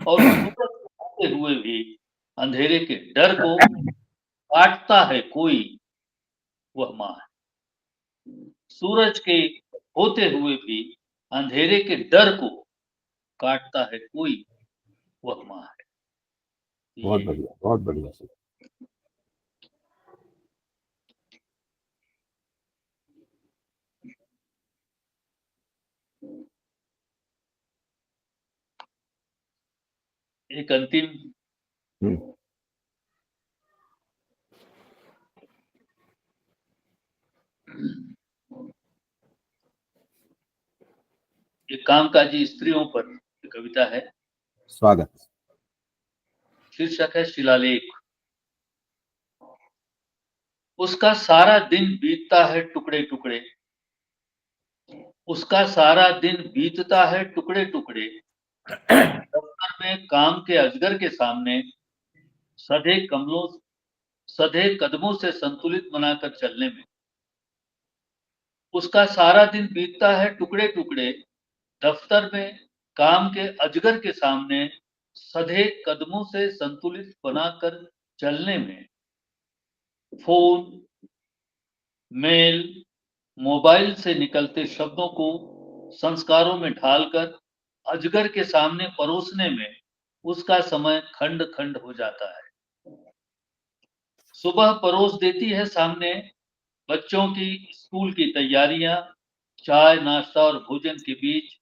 और सूरज होते हुए भी अंधेरे के डर को काटता है कोई। वह माँ है। सूरज के होते हुए भी अंधेरे के डर को काटता है कोई। वह माँ है। बहुत ये बढ़िया, बहुत बढ़िया सर। एक अंतिम हम्म। एक कामकाजी स्त्रियों पर एक कविता है। स्वागत। शीर्षक है शिलालेख। उसका सारा दिन बीतता है टुकड़े टुकड़े। उसका सारा दिन बीतता है टुकड़े टुकड़े। दफ्तर में काम के अजगर के सामने सधे कमलों सधे कदमों से संतुलित बनाकर चलने में। उसका सारा दिन बीतता है टुकड़े टुकड़े। दफ्तर में काम के अजगर के सामने सधे कदमों से संतुलित बनाकर चलने में फोन, मेल, मोबाइल से निकलते शब्दों को संस्कारों में ढालकर अजगर के सामने परोसने में उसका समय खंड खंड हो जाता है। सुबह परोस देती है सामने बच्चों की स्कूल की तैयारियां, चाय नाश्ता और भोजन के बीच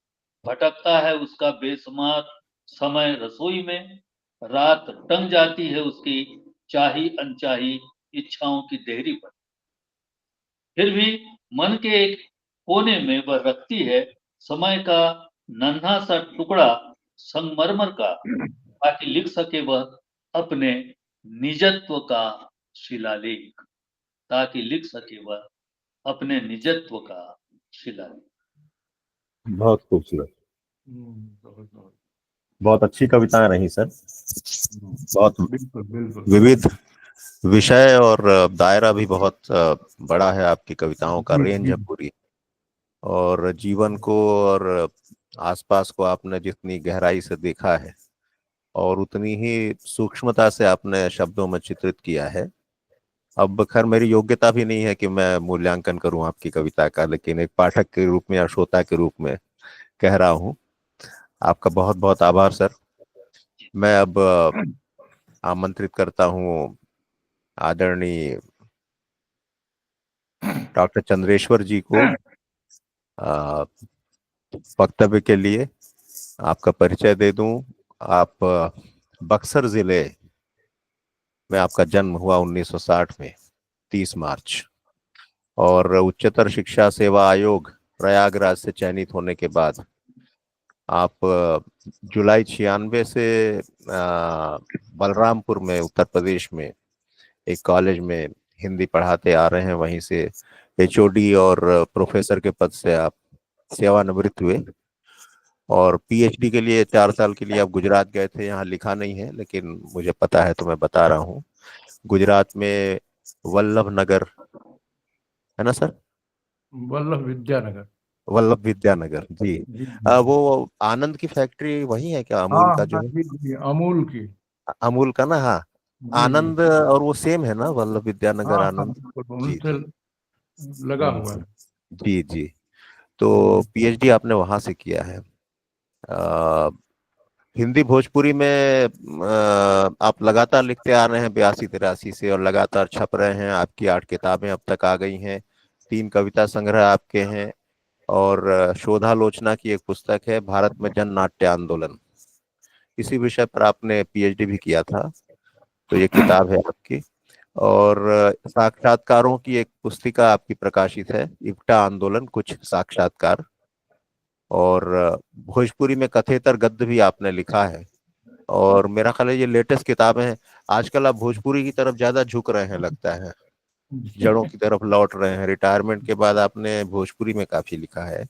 भटकता है उसका बेशुमार समय रसोई में। रात टंग जाती है उसकी चाही अनचाही इच्छाओं की देहरी पर। फिर भी मन के एक कोने में वह रखती है समय का नन्हा सा टुकड़ा संगमरमर का, ताकि लिख सके वह अपने निजत्व का शिलालेख, ताकि लिख सके वह अपने निजत्व का शिलालेख। बहुत खूबसूरत, बहुत बहुत बहुत अच्छी कविताएं रही सर। बहुत बिल्कुल बिल्कुल विविध विषय और दायरा भी बहुत बड़ा है आपकी कविताओं का, जी रेंज जी है पूरी। और जीवन को और आसपास को आपने जितनी गहराई से देखा है और उतनी ही सूक्ष्मता से आपने शब्दों में चित्रित किया है। अब खैर मेरी योग्यता भी नहीं है कि मैं मूल्यांकन करूं आपकी कविता का, लेकिन एक पाठक के रूप में या श्रोता के रूप में कह रहा हूं। आपका बहुत बहुत आभार सर। मैं अब आमंत्रित करता हूं आदरणीय डॉक्टर चंद्रेश्वर जी को वक्तव्य के लिए। आपका परिचय दे दूं, आप बक्सर जिले में आपका जन्म हुआ 1960 में 30 मार्च, और उच्चतर शिक्षा सेवा आयोग प्रयागराज से चयनित होने के बाद आप जुलाई 96 से बलरामपुर में उत्तर प्रदेश में एक कॉलेज में हिंदी पढ़ाते आ रहे हैं। वहीं से एचओडी और प्रोफेसर के पद से आप सेवानिवृत्त हुए, और पीएचडी के लिए 4 साल के लिए आप गुजरात गए थे। यहाँ लिखा नहीं है लेकिन मुझे पता है तो मैं बता रहा हूँ। गुजरात में वल्लभ नगर है ना सर? वल्लभ विद्यानगर। वल्लभ विद्यानगर जी। जी जी वो आनंद की फैक्ट्री वही है क्या, हाँ अमूल का जो हाँ है? जी जी अमूल की। अमूल का ना, हाँ। जी जी आनंद और वो सेम है ना, वल्लभ विद्यानगर हाँ हाँ आनंद? बिल्कुल जी उनसे जी। लगा हुआ है। जी जी। तो पीएचडी आपने वहां से किया है। अ, हिंदी भोजपुरी में आप लगातार लिखते आ रहे हैं 82-83 से, और लगातार छप रहे हैं। आपकी 8 किताबें अब तक आ गई हैं, 3 कविता संग्रह आपके हैं, और शोधालोचना की एक पुस्तक है, भारत में जन नाट्य आंदोलन। इसी विषय पर आपने पीएचडी भी किया था, तो ये किताब है आपकी। और साक्षात्कारों की एक पुस्तिका आपकी प्रकाशित है, इक्टा आंदोलन कुछ साक्षात्कार। और भोजपुरी में कथेतर गद्य भी आपने लिखा है, और मेरा ख्याल है ये लेटेस्ट किताबें हैं। आजकल आप भोजपुरी की तरफ ज्यादा झुक रहे हैं लगता है, जड़ों की तरफ लौट रहे हैं। रिटायरमेंट के बाद आपने भोजपुरी में काफी लिखा है।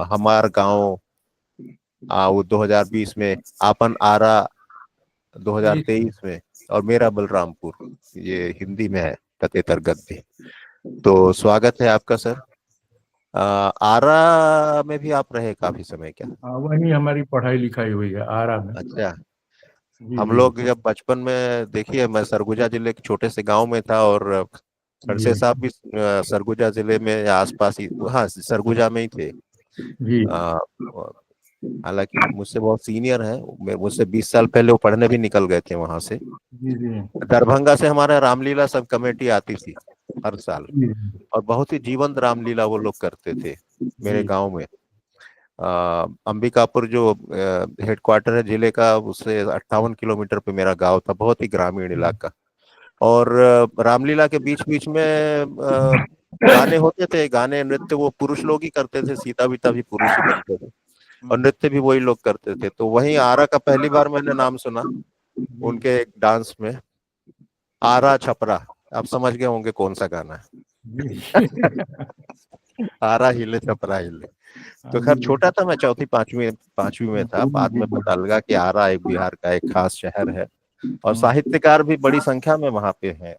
हमार गांव वो 2020 में, आपन आरा जी 2023 में, और मेरा बलरामपुर ये हिंदी में है कथेतर गद्य। तो स्वागत है आपका सर। आरा में भी आप रहे काफी समय क्या? हाँ वही हमारी पढ़ाई लिखाई हुई है आरा में। अच्छा। जी हम जी लोग जब बचपन में, देखिए मैं सरगुजा जिले के छोटे से गांव में था, और खड़से जी साहब भी सरगुजा जिले में या आसपास ही, हाँ सरगुजा में ही थे। जी अ, हालांकि मुझसे बहुत सीनियर हैं, मुझसे 20 साल पहले वो पढ़ने भी निकल गए थे वहां से। जी जी दरभंगा से हमारा रामलीला सब कमेटी आती थी हर साल, जी और बहुत ही जीवंत रामलीला वो लोग करते थे मेरे जी गांव में। अंबिकापुर जो हेडक्वार्टर है जिले का, उससे 58 किलोमीटर पे मेरा गांव था, बहुत ही ग्रामीण इलाका। और रामलीला के बीच बीच में गाने होते थे, गाने नृत्य वो पुरुष लोग ही करते थे, सीता बीता भी पुरुष ही बनते थे, और नृत्य भी वही लोग करते थे। तो वहीं आरा का पहली बार मैंने नाम सुना, जी उनके एक डांस में, आरा छपरा। आप समझ गए होंगे कौन सा गाना है। जी आरा हिले छपरा हिले। हाँ तो जी खैर छोटा था मैं, चौथी पांचवी पांचवी में था। बाद जी में पता लगा कि आरा एक बिहार का एक खास शहर है, और हाँ साहित्यकार भी बड़ी संख्या में वहां पे हैं,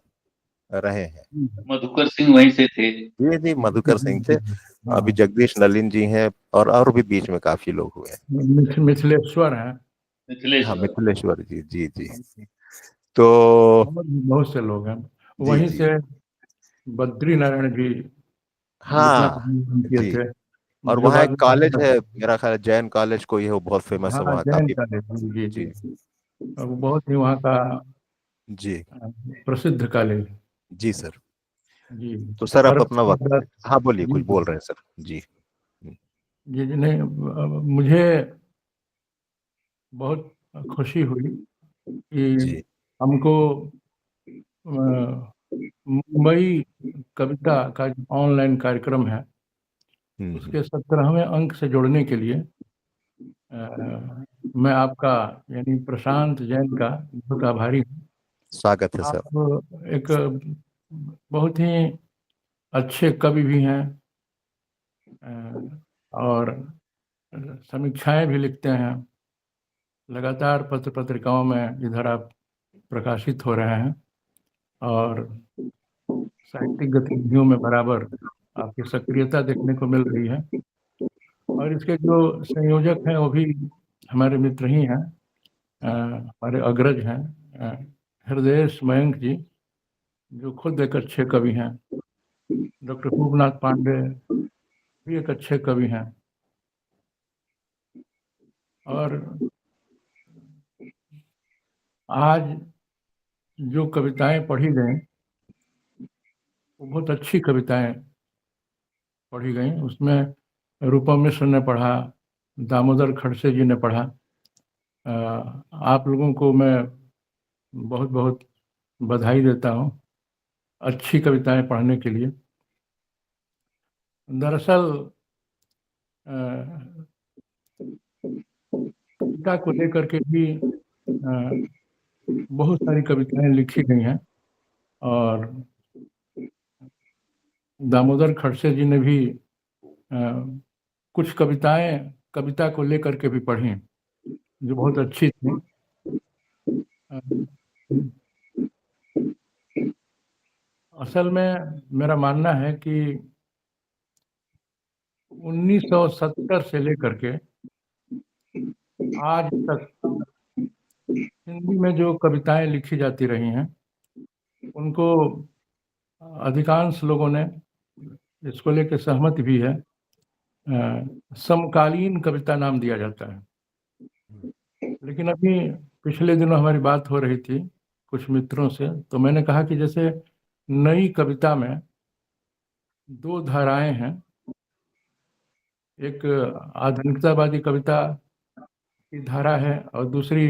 रहे हैं। मधुकर सिंह वहीं से थे। ये जी मधुकर सिंह थे। अभी हाँ जगदीश नलिन जी हैं, और भी बीच में काफी लोग हुए हैं। मिथिलेश्वर है। हाँ मिथिलेश्वर। मिथिलेश्वर जी, जी जी। तो बहुत से लोग हैं जी वहीं जी से। बद्री नारायण भी जितना हाँ किए जी। थे, और जो वहाँ बाद एक कॉलेज में। है, मेरा ख्याल है जैन कॉलेज कोई है, वो बहुत फेमस है हाँ, वहाँ जैन काफी। कॉलेज, जी जी जी जी। और वो बहुत ही वहाँ का जी प्रसिद्ध कॉलेज। जी सर। जी। तो सर आप और अपना वक्त, हाँ बोलिए, जी कुछ जी बोल रहे हैं सर। जी जी जी, नहीं, मुझे बहुत खुशी हुई कि जी हमको मुंबई कविता का जो ऑनलाइन कार्यक्रम है हम्म। उसके 17वें अंक से जोड़ने के लिए मैं आपका यानी प्रशांत जैन का बहुत आभारी हूँ। स्वागत है सर। आप एक बहुत ही अच्छे कवि भी हैं, और समीक्षाएं भी लिखते हैं। लगातार पत्र पत्रिकाओं में इधर आप प्रकाशित हो रहे हैं, और साहित्यिक गतिविधियों में बराबर आपकी सक्रियता देखने को मिल रही है। और इसके जो संयोजक हैं वो भी हमारे मित्र ही हैं, हमारे अग्रज हैं, अ, हृदय मयंक जी, जो खुद एक अच्छे कवि हैं। डॉक्टर खूबनाथ पांडे भी एक अच्छे कवि हैं। और आज जो कविताएं पढ़ी गई वो बहुत अच्छी कविताएं पढ़ी गई। उसमें रूपम मिश्र ने पढ़ा, दामोदर खड़से जी ने पढ़ा। आप लोगों को मैं बहुत बहुत बधाई देता हूँ अच्छी कविताएं पढ़ने के लिए। दरअसल कविता को लेकर के भी बहुत सारी कविताएं लिखी गई हैं, और दामोदर खड़से जी ने भी कुछ कविताएं कविता को लेकर के भी पढ़ी जो बहुत अच्छी थी। अ, असल में मेरा मानना है कि 1970 से लेकर के आज तक हिंदी में जो कविताएं लिखी जाती रही हैं उनको अधिकांश लोगों ने इसको लेकर सहमत भी है, समकालीन कविता नाम दिया जाता है। लेकिन अभी पिछले दिनों हमारी बात हो रही थी कुछ मित्रों से, तो मैंने कहा कि जैसे नई कविता में दो धाराएं हैं। एक आधुनिकतावादी कविता की धारा है और दूसरी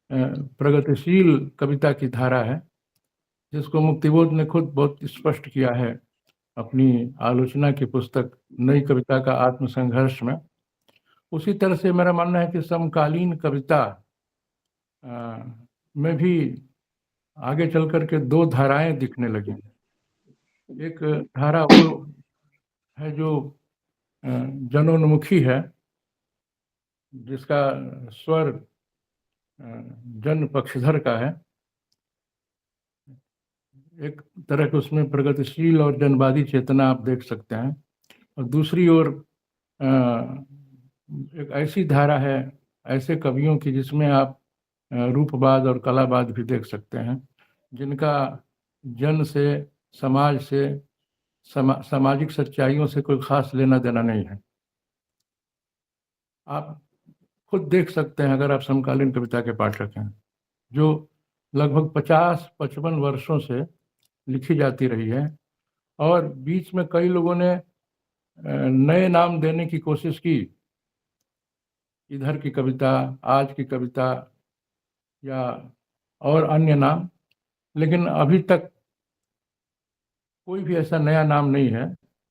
प्रगतिशील कविता की धारा है, जिसको मुक्तिबोध ने खुद बहुत स्पष्ट किया है अपनी आलोचना की पुस्तक नई कविता का आत्मसंघर्ष में। उसी तरह से मेरा मानना है कि समकालीन कविता में भी आगे चल करके दो धाराएं दिखने लगी। एक धारा वो है जो जनोन्मुखी है, जिसका स्वर जन पक्षधर का है। एक तरह के उसमें प्रगतिशील और जनवादी चेतना आप देख सकते हैं। और दूसरी ओर एक ऐसी धारा है ऐसे कवियों की जिसमें आप रूपवाद और कलावाद भी देख सकते हैं, जिनका जन से, समाज से, सामाजिक सच्चाइयों से कोई खास लेना देना नहीं है। आप खुद देख सकते हैं अगर आप समकालीन कविता के पाठक हैं, जो लगभग 50-55 वर्षों से लिखी जाती रही है, और बीच में कई लोगों ने नए नाम देने की कोशिश की, इधर की कविता, आज की कविता या और अन्य नाम, लेकिन अभी तक कोई भी ऐसा नया नाम नहीं है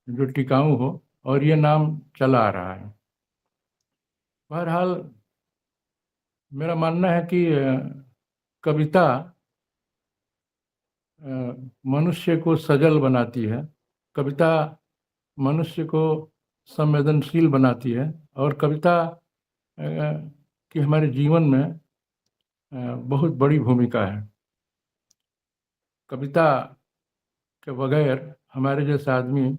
जो टिकाऊ हो, और ये नाम चला आ रहा है। बहरहाल मेरा मानना है कि कविता मनुष्य को सजल बनाती है, कविता मनुष्य को संवेदनशील बनाती है, और कविता की हमारे जीवन में बहुत बड़ी भूमिका है। कविता के बगैर हमारे जैसा आदमी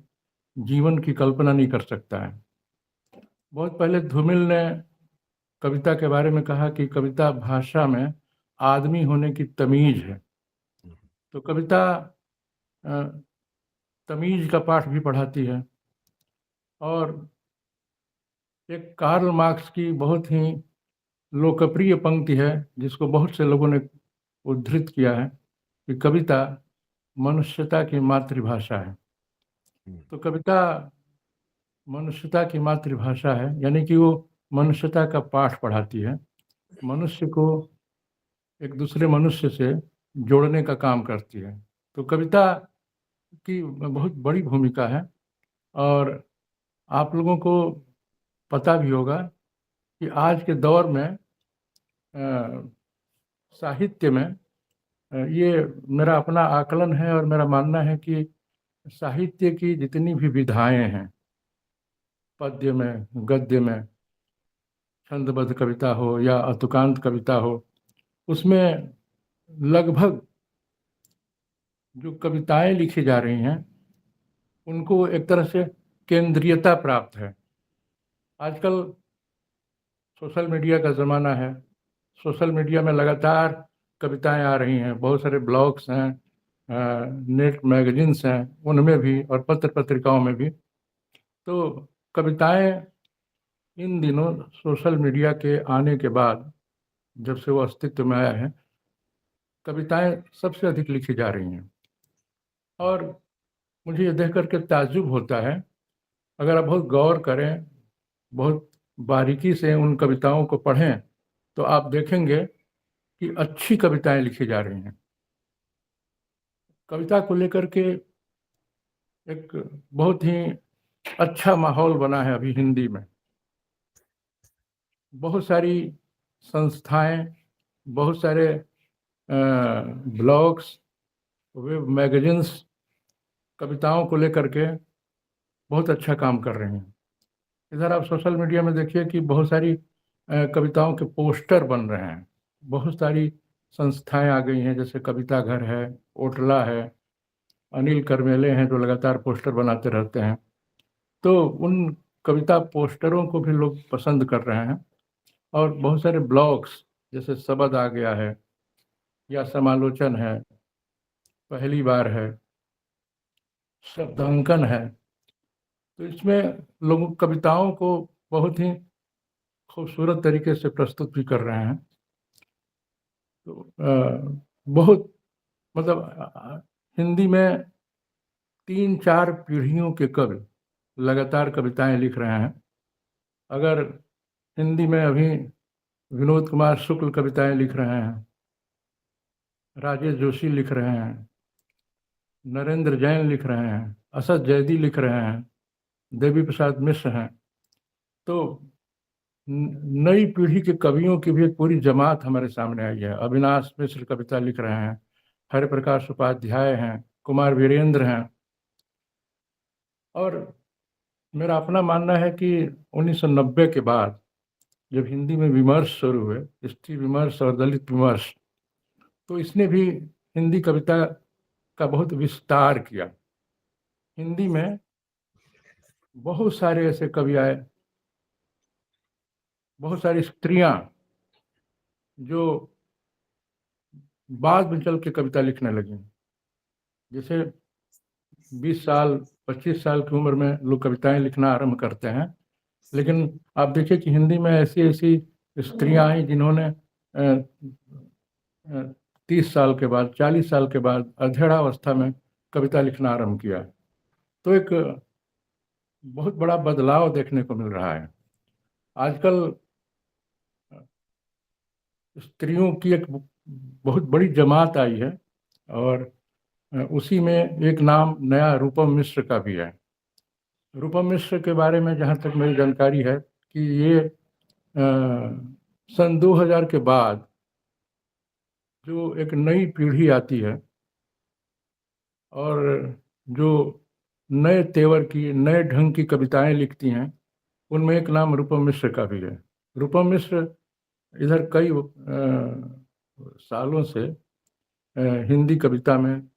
जीवन की कल्पना नहीं कर सकता है। बहुत पहले धूमिल ने कविता के बारे में कहा कि कविता भाषा में आदमी होने की तमीज है। तो कविता अ, तमीज का पाठ भी पढ़ाती है। और एक कार्ल मार्क्स की बहुत ही लोकप्रिय पंक्ति है जिसको बहुत से लोगों ने उद्धृत किया है कि कविता मनुष्यता की मातृभाषा है। तो कविता मनुष्यता की मातृभाषा है, यानी कि वो मनुष्यता का पाठ पढ़ाती है, मनुष्य को एक दूसरे मनुष्य से जोड़ने का काम करती है। तो कविता की बहुत बड़ी भूमिका है। और आप लोगों को पता भी होगा कि आज के दौर में साहित्य में ये मेरा अपना आकलन है और मेरा मानना है कि साहित्य की जितनी भी विधाएं हैं, पद्य में, गद्य में, छंदबद्ध कविता हो या अतुकांत कविता हो, उसमें लगभग जो कविताएं लिखी जा रही हैं उनको एक तरह से केंद्रीयता प्राप्त है। आजकल सोशल मीडिया का ज़माना है। सोशल मीडिया में लगातार कविताएं आ रही हैं, बहुत सारे ब्लॉग्स हैं, नेट मैगजीन्स हैं, उनमें भी, और पत्र पत्रिकाओं में भी। तो कविताएं इन दिनों सोशल मीडिया के आने के बाद, जब से वो अस्तित्व में आया है, कविताएं सबसे अधिक लिखी जा रही हैं। और मुझे ये देख करके ताज्जुब होता है, अगर आप बहुत गौर करें, बहुत बारीकी से उन कविताओं को पढ़ें, तो आप देखेंगे कि अच्छी कविताएं लिखी जा रही हैं। कविता को लेकर के एक बहुत ही अच्छा माहौल बना है अभी हिंदी में। बहुत सारी संस्थाएं, बहुत सारे ब्लॉग्स, वेब मैगजीन्स कविताओं को लेकर के बहुत अच्छा काम कर रहे हैं। इधर आप सोशल मीडिया में देखिए कि बहुत सारी कविताओं के पोस्टर बन रहे हैं। बहुत सारी संस्थाएं आ गई हैं, जैसे कविता घर है, ओटला है, अनिल करमेले हैं जो लगातार पोस्टर बनाते रहते हैं। तो उन कविता पोस्टरों को भी लोग पसंद कर रहे हैं। और बहुत सारे ब्लॉग्स, जैसे सबद आ गया है, या समालोचन है, पहली बार है, शब्दांकन है, तो इसमें लोग कविताओं को बहुत ही खूबसूरत तरीके से प्रस्तुत भी कर रहे हैं। तो बहुत मतलब हिंदी में 3-4 पीढ़ियों के कवि लगातार कविताएं लिख रहे हैं। अगर हिंदी में अभी विनोद कुमार शुक्ल कविताएं लिख रहे हैं, राजेश जोशी लिख रहे हैं, नरेंद्र जैन लिख रहे हैं, असद जैदी लिख रहे हैं, देवी प्रसाद मिश्र हैं। तो नई पीढ़ी के कवियों की भी एक पूरी जमात हमारे सामने आई है। अविनाश मिश्र कविता लिख रहे हैं, हरिप्रकाश उपाध्याय हैं, कुमार वीरेंद्र हैं। और मेरा अपना मानना है कि 1990 के बाद जब हिंदी में विमर्श शुरू हुए, स्त्री विमर्श और दलित विमर्श, तो इसने भी हिंदी कविता का बहुत विस्तार किया। हिंदी में बहुत सारे ऐसे कवि आए, बहुत सारी स्त्रियां जो बाद में चल के कविता लिखने लगी। जैसे 20 साल 25 साल की उम्र में लोग कविताएं लिखना आरंभ करते हैं, लेकिन आप देखिए कि हिंदी में ऐसी ऐसी स्त्रियां आई जिन्होंने 30 साल के बाद, 40 साल के बाद अधेड़ावस्था में कविता लिखना आरंभ किया। तो एक बहुत बड़ा बदलाव देखने को मिल रहा है। आजकल स्त्रियों की एक बहुत बड़ी जमात आई है, और उसी में एक नाम नया रूपम मिश्र का भी है। रूपम मिश्र के बारे में जहाँ तक मेरी जानकारी है कि ये सन 2000 के बाद जो एक नई पीढ़ी आती है और जो नए तेवर की, नए ढंग की कविताएं लिखती हैं, उनमें एक नाम रूपम मिश्र का भी है। रूपम मिश्र इधर कई सालों से हिंदी कविता में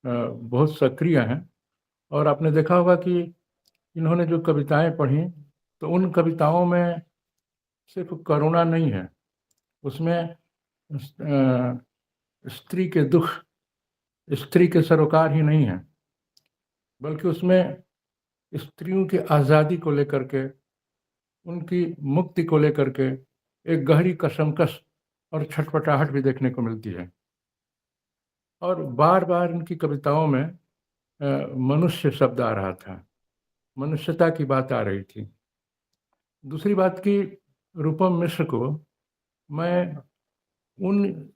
बहुत सक्रिय हैं। और आपने देखा होगा कि इन्होंने जो कविताएं पढ़ी, तो उन कविताओं में सिर्फ करुणा नहीं है, उसमें स्त्री के दुख, स्त्री के सरोकार ही नहीं है, बल्कि उसमें स्त्रियों की आज़ादी को लेकर के, उनकी मुक्ति को लेकर के एक गहरी कशमकश और छटपटाहट भी देखने को मिलती है। और बार बार इनकी कविताओं में मनुष्य शब्द आ रहा था, मनुष्यता की बात आ रही थी। दूसरी बात कि रूपम मिश्र को मैं उन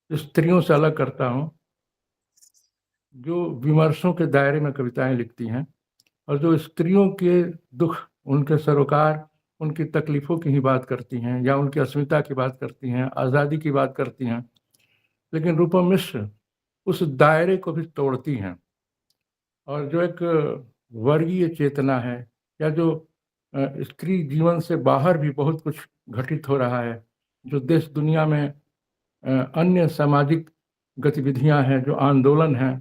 स्त्रियों से अलग करता हूँ जो विमर्शों के दायरे में कविताएं लिखती हैं और जो स्त्रियों के दुख, उनके सरोकार, उनकी तकलीफ़ों की ही बात करती हैं या उनकी अस्मिता की बात करती हैं, आज़ादी की बात करती हैं। लेकिन रूपम मिश्र उस दायरे को भी तोड़ती हैं और जो एक वर्गीय चेतना है या जो स्त्री जीवन से बाहर भी बहुत कुछ घटित हो रहा है, जो देश दुनिया में अन्य सामाजिक गतिविधियां हैं, जो आंदोलन हैं,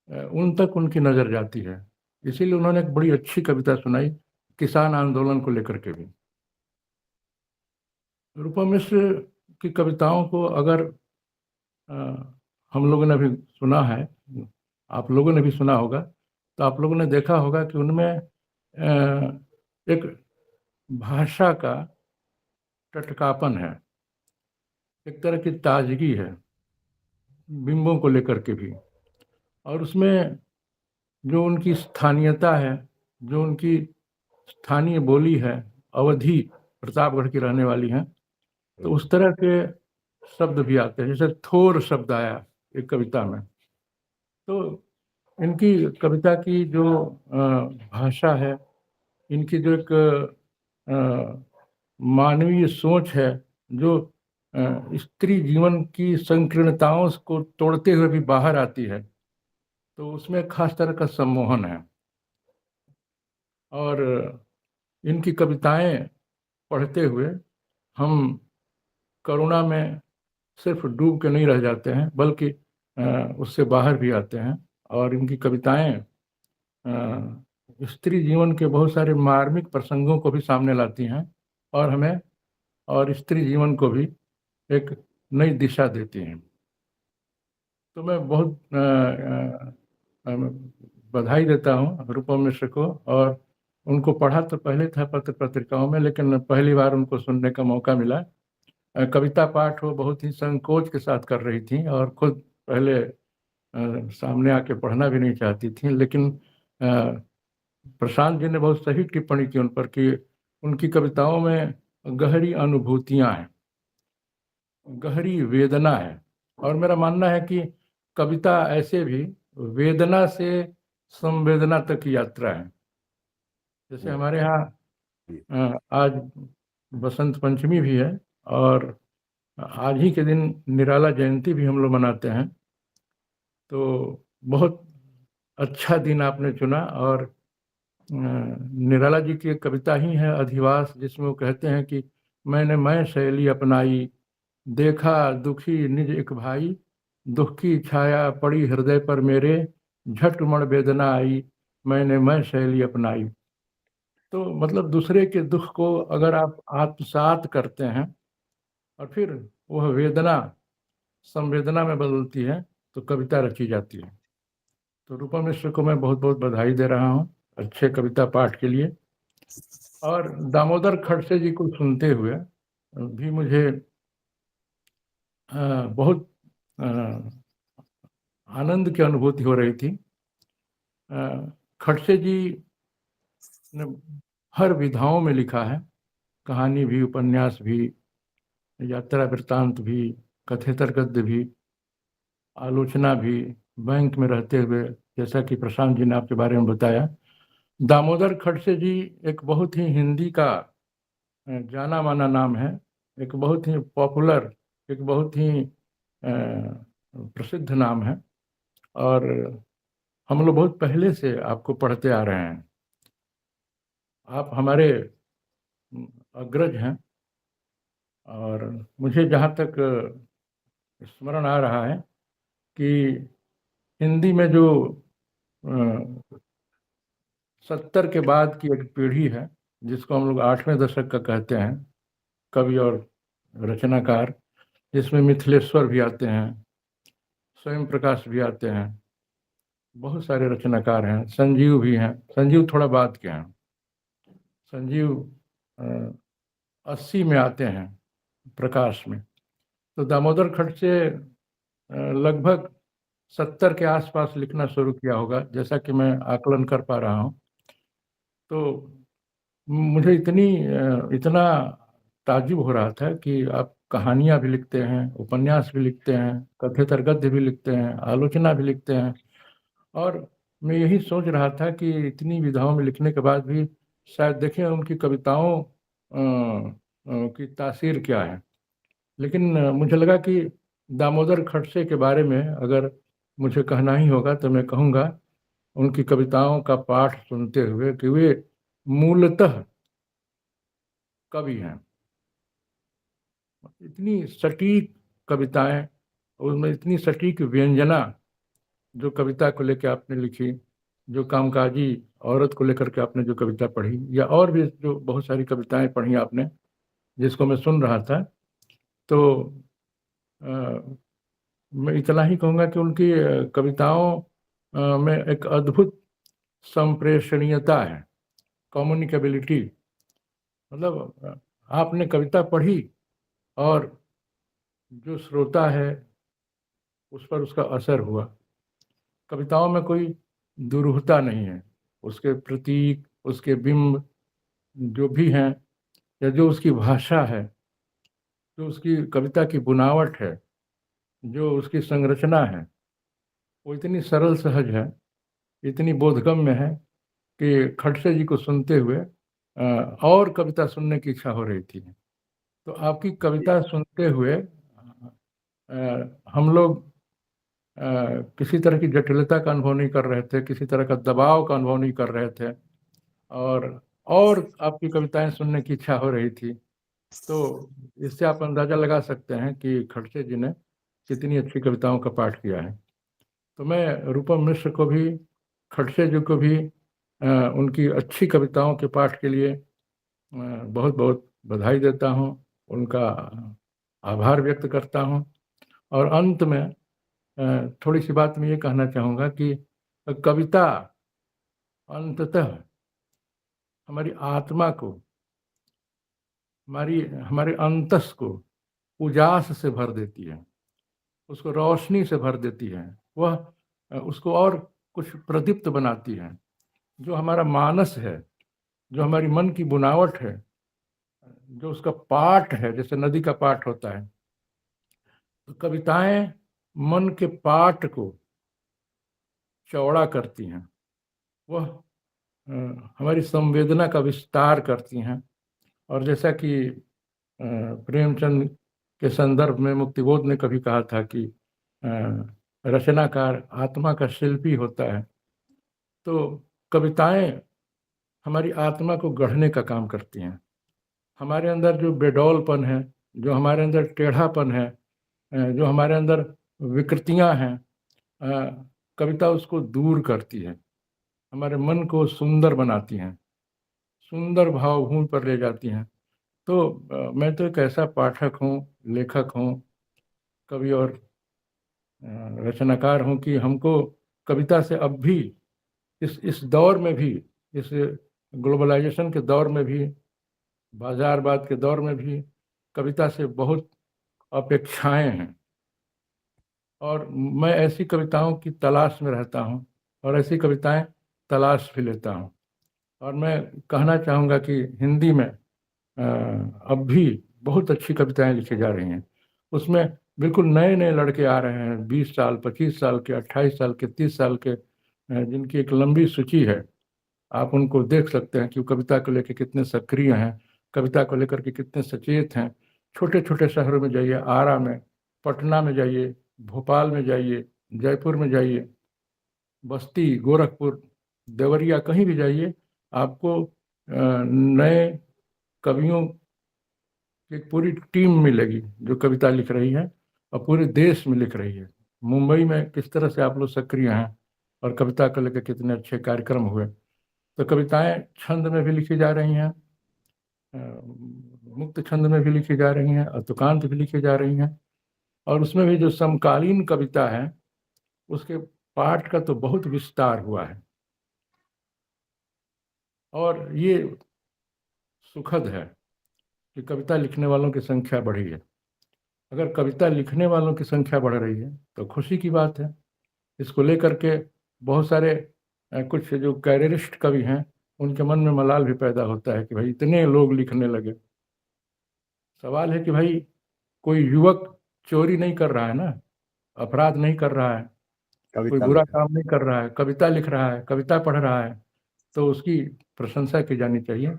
उन तक उनकी नज़र जाती है। इसीलिए उन्होंने एक बड़ी अच्छी कविता सुनाई किसान आंदोलन को लेकर के भी। रूपम मिश्र की कविताओं को अगर हम लोगों ने भी सुना है, आप लोगों ने भी सुना होगा, तो आप लोगों ने देखा होगा कि उनमें एक भाषा का टटकापन है, एक तरह की ताजगी है बिंबों को लेकर के भी, और उसमें जो उनकी स्थानीयता है, जो उनकी स्थानीय बोली है, अवधी प्रतापगढ़ की रहने वाली हैं, तो उस तरह के शब्द भी आते हैं। जैसे थोर शब्द आया एक कविता में। तो इनकी कविता की जो भाषा है, इनकी जो एक मानवीय सोच है, जो स्त्री जीवन की संकीर्णताओं को तोड़ते हुए भी बाहर आती है, तो उसमें एक खास तरह का सम्मोहन है। और इनकी कविताएं पढ़ते हुए हम करुणा में सिर्फ डूब के नहीं रह जाते हैं, बल्कि उससे बाहर भी आते हैं। और इनकी कविताएं स्त्री जीवन के बहुत सारे मार्मिक प्रसंगों को भी सामने लाती हैं और हमें और स्त्री जीवन को भी एक नई दिशा देती हैं। तो मैं बहुत बधाई देता हूँ रूपम मिश्र को, और उनको पढ़ा तो पहले था पत्र पत्रिकाओं में, लेकिन पहली बार उनको सुनने का मौका मिला। कविता पाठ वो बहुत ही संकोच के साथ कर रही थी और खुद पहले सामने आके पढ़ना भी नहीं चाहती थी, लेकिन प्रशांत जी ने बहुत सही टिप्पणी की उन पर कि उनकी कविताओं में गहरी अनुभूतियां हैं, गहरी वेदना है। और मेरा मानना है कि कविता ऐसे भी वेदना से संवेदना तक की यात्रा है। जैसे हमारे यहाँ आज बसंत पंचमी भी है और आज ही के दिन निराला जयंती भी हम लोग मनाते हैं। तो बहुत अच्छा दिन आपने चुना। और निराला जी की एक कविता ही है अधिवास, जिसमें वो कहते हैं कि मैं शैली अपनाई, देखा दुखी निज एक भाई, दुख की छाया पड़ी हृदय पर मेरे, झट मण वेदना आई, मैं शैली अपनाई। तो मतलब दूसरे के दुख को अगर आप आत्मसात करते हैं और फिर वह वेदना संवेदना में बदलती है, तो कविता रची जाती है। तो रूपम मिश्र को मैं बहुत बहुत बधाई दे रहा हूँ अच्छे कविता पाठ के लिए। और दामोदर खड़से जी को सुनते हुए भी मुझे बहुत आनंद की अनुभूति हो रही थी। खड़से जी ने हर विधाओं में लिखा है, कहानी भी, उपन्यास भी, यात्रा वृत्तांत भी, कथेतर गद्य भी, आलोचना भी, बैंक में रहते हुए, जैसा कि प्रशांत जी ने आपके बारे में बताया। दामोदर खड़से जी एक बहुत ही हिंदी का जाना माना नाम है, एक बहुत ही पॉपुलर, एक बहुत ही प्रसिद्ध नाम है, और हम लोग बहुत पहले से आपको पढ़ते आ रहे हैं। आप हमारे अग्रज हैं, और मुझे जहाँ तक स्मरण आ रहा है कि हिंदी में जो 70 के बाद की एक पीढ़ी है, जिसको हम लोग 8वें दशक का कहते हैं, कवि और रचनाकार, जिसमें मिथिलेश्वर भी आते हैं, स्वयं प्रकाश भी आते हैं, बहुत सारे रचनाकार हैं। संजीव भी हैं, संजीव थोड़ा बाद के हैं। संजीव 80 में आते हैं प्रकाश में। तो दामोदर खड़से लगभग 70 के आसपास लिखना शुरू किया होगा, जैसा कि मैं आकलन कर पा रहा हूँ। तो मुझे इतना ताज्जुब हो रहा था कि आप कहानियाँ भी लिखते हैं, उपन्यास भी लिखते हैं, कथेतर गद्य भी लिखते हैं, आलोचना भी लिखते हैं, और मैं यही सोच रहा था कि इतनी विधाओं में लिखने के बाद भी शायद देखें उनकी कविताओं की तासीर क्या है। लेकिन मुझे लगा कि दामोदर खड़से के बारे में अगर मुझे कहना ही होगा तो मैं कहूँगा उनकी कविताओं का पाठ सुनते हुए कि वे मूलतः कवि हैं। इतनी सटीक कविताएं, उसमें इतनी सटीक व्यंजना जो कविता को लेकर आपने लिखी, जो कामकाजी औरत को लेकर के आपने जो कविता पढ़ी, या और भी जो बहुत सारी कविताएं पढ़ी आपने जिसको मैं सुन रहा था, तो मैं इतना ही कहूँगा कि उनकी कविताओं में एक अद्भुत संप्रेषणीयता है, कम्युनिकेबिलिटी। मतलब आपने कविता पढ़ी और जो श्रोता है उस पर उसका असर हुआ। कविताओं में कोई दुरूहता नहीं है, उसके प्रतीक, उसके बिंब जो भी हैं, या जो उसकी भाषा है, जो उसकी कविता की बुनावट है, जो उसकी संरचना है, वो इतनी सरल सहज है, इतनी बोधगम्य है कि खड़से जी को सुनते हुए और कविता सुनने की इच्छा हो रही थी। तो आपकी कविता सुनते हुए हम लोग किसी तरह की जटिलता का अनुभव नहीं कर रहे थे, किसी तरह का दबाव का अनुभव नहीं कर रहे थे, और आपकी कविताएं सुनने की इच्छा हो रही थी। तो इससे आप अंदाजा लगा सकते हैं कि खड़से जी ने कितनी अच्छी कविताओं का पाठ किया है। तो मैं रूपम मिश्र को भी, खड़से जी को भी उनकी अच्छी कविताओं के पाठ के लिए बहुत बहुत बधाई देता हूँ, उनका आभार व्यक्त करता हूँ। और अंत में थोड़ी सी बात मैं ये कहना चाहूँगा कि कविता अंततः हमारी आत्मा को, हमारे अंतस को उजास से भर देती है, उसको रोशनी से भर देती है, वह उसको और कुछ प्रदीप्त बनाती है। जो हमारा मानस है, जो हमारी मन की बुनावट है, जो उसका पाठ है, जैसे नदी का पाठ होता है, तो कविताएं मन के पाठ को चौड़ा करती हैं, वह हमारी संवेदना का विस्तार करती हैं। और जैसा कि प्रेमचंद के संदर्भ में मुक्तिबोध ने कभी कहा था कि रचनाकार आत्मा का शिल्पी होता है, तो कविताएं हमारी आत्मा को गढ़ने का काम करती हैं। हमारे अंदर जो बेडौलपन है, जो हमारे अंदर टेढ़ापन है, जो हमारे अंदर विकृतियां हैं, कविता उसको दूर करती है, हमारे मन को सुंदर बनाती हैं, सुंदर भावभूमि पर ले जाती हैं। तो मैं तो एक ऐसा पाठक हूँ, लेखक हूँ, कवि और रचनाकार हूँ कि हमको कविता से अब भी इस दौर में भी, इस ग्लोबलाइजेशन के दौर में भी, बाजारवाद के दौर में भी कविता से बहुत अपेक्षाएं हैं। और मैं ऐसी कविताओं की तलाश में रहता हूँ और ऐसी कविताएं तलाश भी लेता हूँ। और मैं कहना चाहूँगा कि हिंदी में अब भी बहुत अच्छी कविताएं लिखी जा रही हैं। उसमें बिल्कुल नए नए लड़के आ रहे हैं, 20 साल, 25 साल के, 28 साल के, 30 साल के, जिनकी एक लंबी सूची है। आप उनको देख सकते हैं कि वो कविता को लेकर कितने सक्रिय हैं, कविता को लेकर के कितने सचेत हैं। छोटे छोटे शहरों में जाइए, आरा में, पटना में जाइए, भोपाल में जाइए, जयपुर में जाइए, बस्ती, गोरखपुर, देवरिया, कहीं भी जाइए, आपको नए कवियों की एक पूरी टीम मिलेगी जो कविता लिख रही है और पूरे देश में लिख रही है। मुंबई में किस तरह से आप लोग सक्रिय हैं और कविता को लेकर कितने अच्छे कार्यक्रम हुए। तो कविताएं छंद में भी लिखी जा रही हैं, मुक्त छंद में भी लिखी जा रही हैं, अतुकांत भी लिखी जा रही हैं, और उसमें भी जो समकालीन कविता है उसके पाठ का तो बहुत विस्तार हुआ है। और ये सुखद है कि कविता लिखने वालों की संख्या बढ़ी है। अगर कविता लिखने वालों की संख्या बढ़ रही है तो खुशी की बात है। इसको लेकर के बहुत सारे कुछ जो कैरियरिस्ट कवि हैं उनके मन में मलाल भी पैदा होता है कि भाई इतने लोग लिखने लगे। सवाल है कि भाई कोई युवक चोरी नहीं कर रहा है ना, अपराध नहीं कर रहा है, कोई कविता बुरा में काम नहीं कर रहा है, कविता लिख रहा है, कविता पढ़ रहा है, तो उसकी प्रशंसा की जानी चाहिए,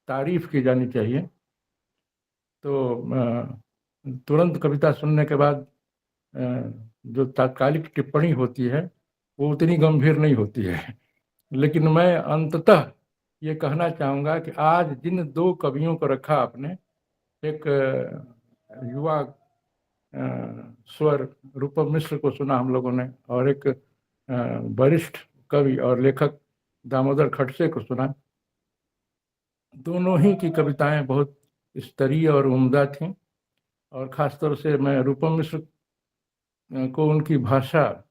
तारीफ की जानी चाहिए। तो तुरंत कविता सुनने के बाद जो तात्कालिक टिप्पणी होती है वो उतनी गंभीर नहीं होती है। लेकिन मैं अंततः ये कहना चाहूँगा कि आज जिन दो कवियों को रखा आपने, एक युवा स्वर रूपम मिश्र को सुना हम लोगों ने, और एक वरिष्ठ कवि और लेखक दामोदर खडसे को सुना। दोनों ही की कविताएं बहुत स्तरीय और उम्दा थीं, और ख़ासतौर से मैं रूपम मिश्र को उनकी भाषा,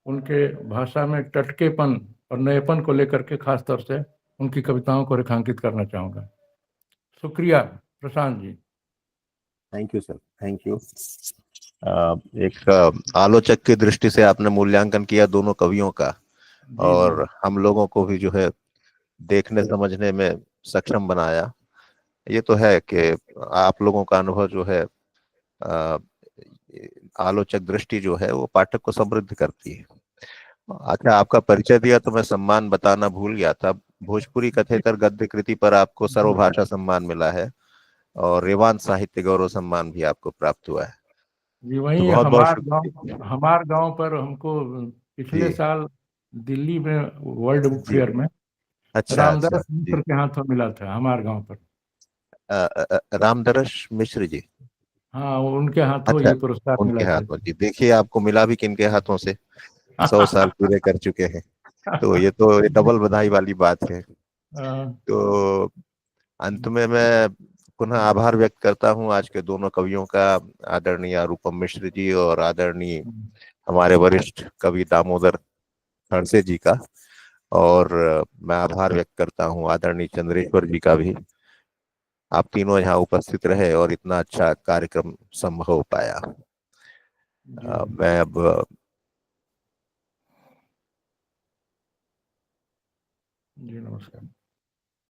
उनके भाषा में टटकेपन और नएपन को लेकर के खास तौर से उनकी कविताओं को रेखांकित करना चाहूँगा। शुक्रिया Prashant ji. Thank you sir, thank you. एक आलोचक की दृष्टि से आपने मूल्यांकन किया दोनों कवियों का, और हम लोगों को भी जो है देखने समझने में सक्षम बनाया। ये तो है कि आप लोगों का अनुभव जो है, आलोचक दृष्टि जो है वो पाठक को समृद्ध करती है। अच्छा, आपका परिचय दिया तो मैं सम्मान बताना भूल गया था। भोजपुरी कथेतर गद्य कृति पर आपको सर्वभाषा सम्मान मिला है, और रेवान साहित्य गौरव सम्मान भी आपको प्राप्त हुआ है। जी तो वहीं बहुत बहुत शुक्रिया। हमार गांव पर हमको पिछले जी साल दिल्ली में वर्ल्ड बुक जी। फेयर में अच्छा अच्छा रामदास जी। मिश्र के हाथों मिला था हमार गांव पर। रामदरस मिश्र जी। हाँ, उनके हाथों अच्छा, ये पुरस्कार उनके मिला था। हाथों जी। देखिए आपको मिला भी किनके हाथों से, 100 साल पूरे कर चुके हैं, तो ये तो डबल बधाई वाली बात है। तो अंत में मैं पुनः आभार व्यक्त करता हूँ आज के दोनों कवियों का, आदरणीय रूपम मिश्र जी और आदरणीय हमारे वरिष्ठ कवि दामोदर खड़से जी का। और मैं आभार व्यक्त करता हूँ आदरणीय चंद्रेश्वर जी का भी। आप तीनों यहाँ उपस्थित रहे और इतना अच्छा कार्यक्रम संभव हो पाया। मैं अब जी नमस्कार।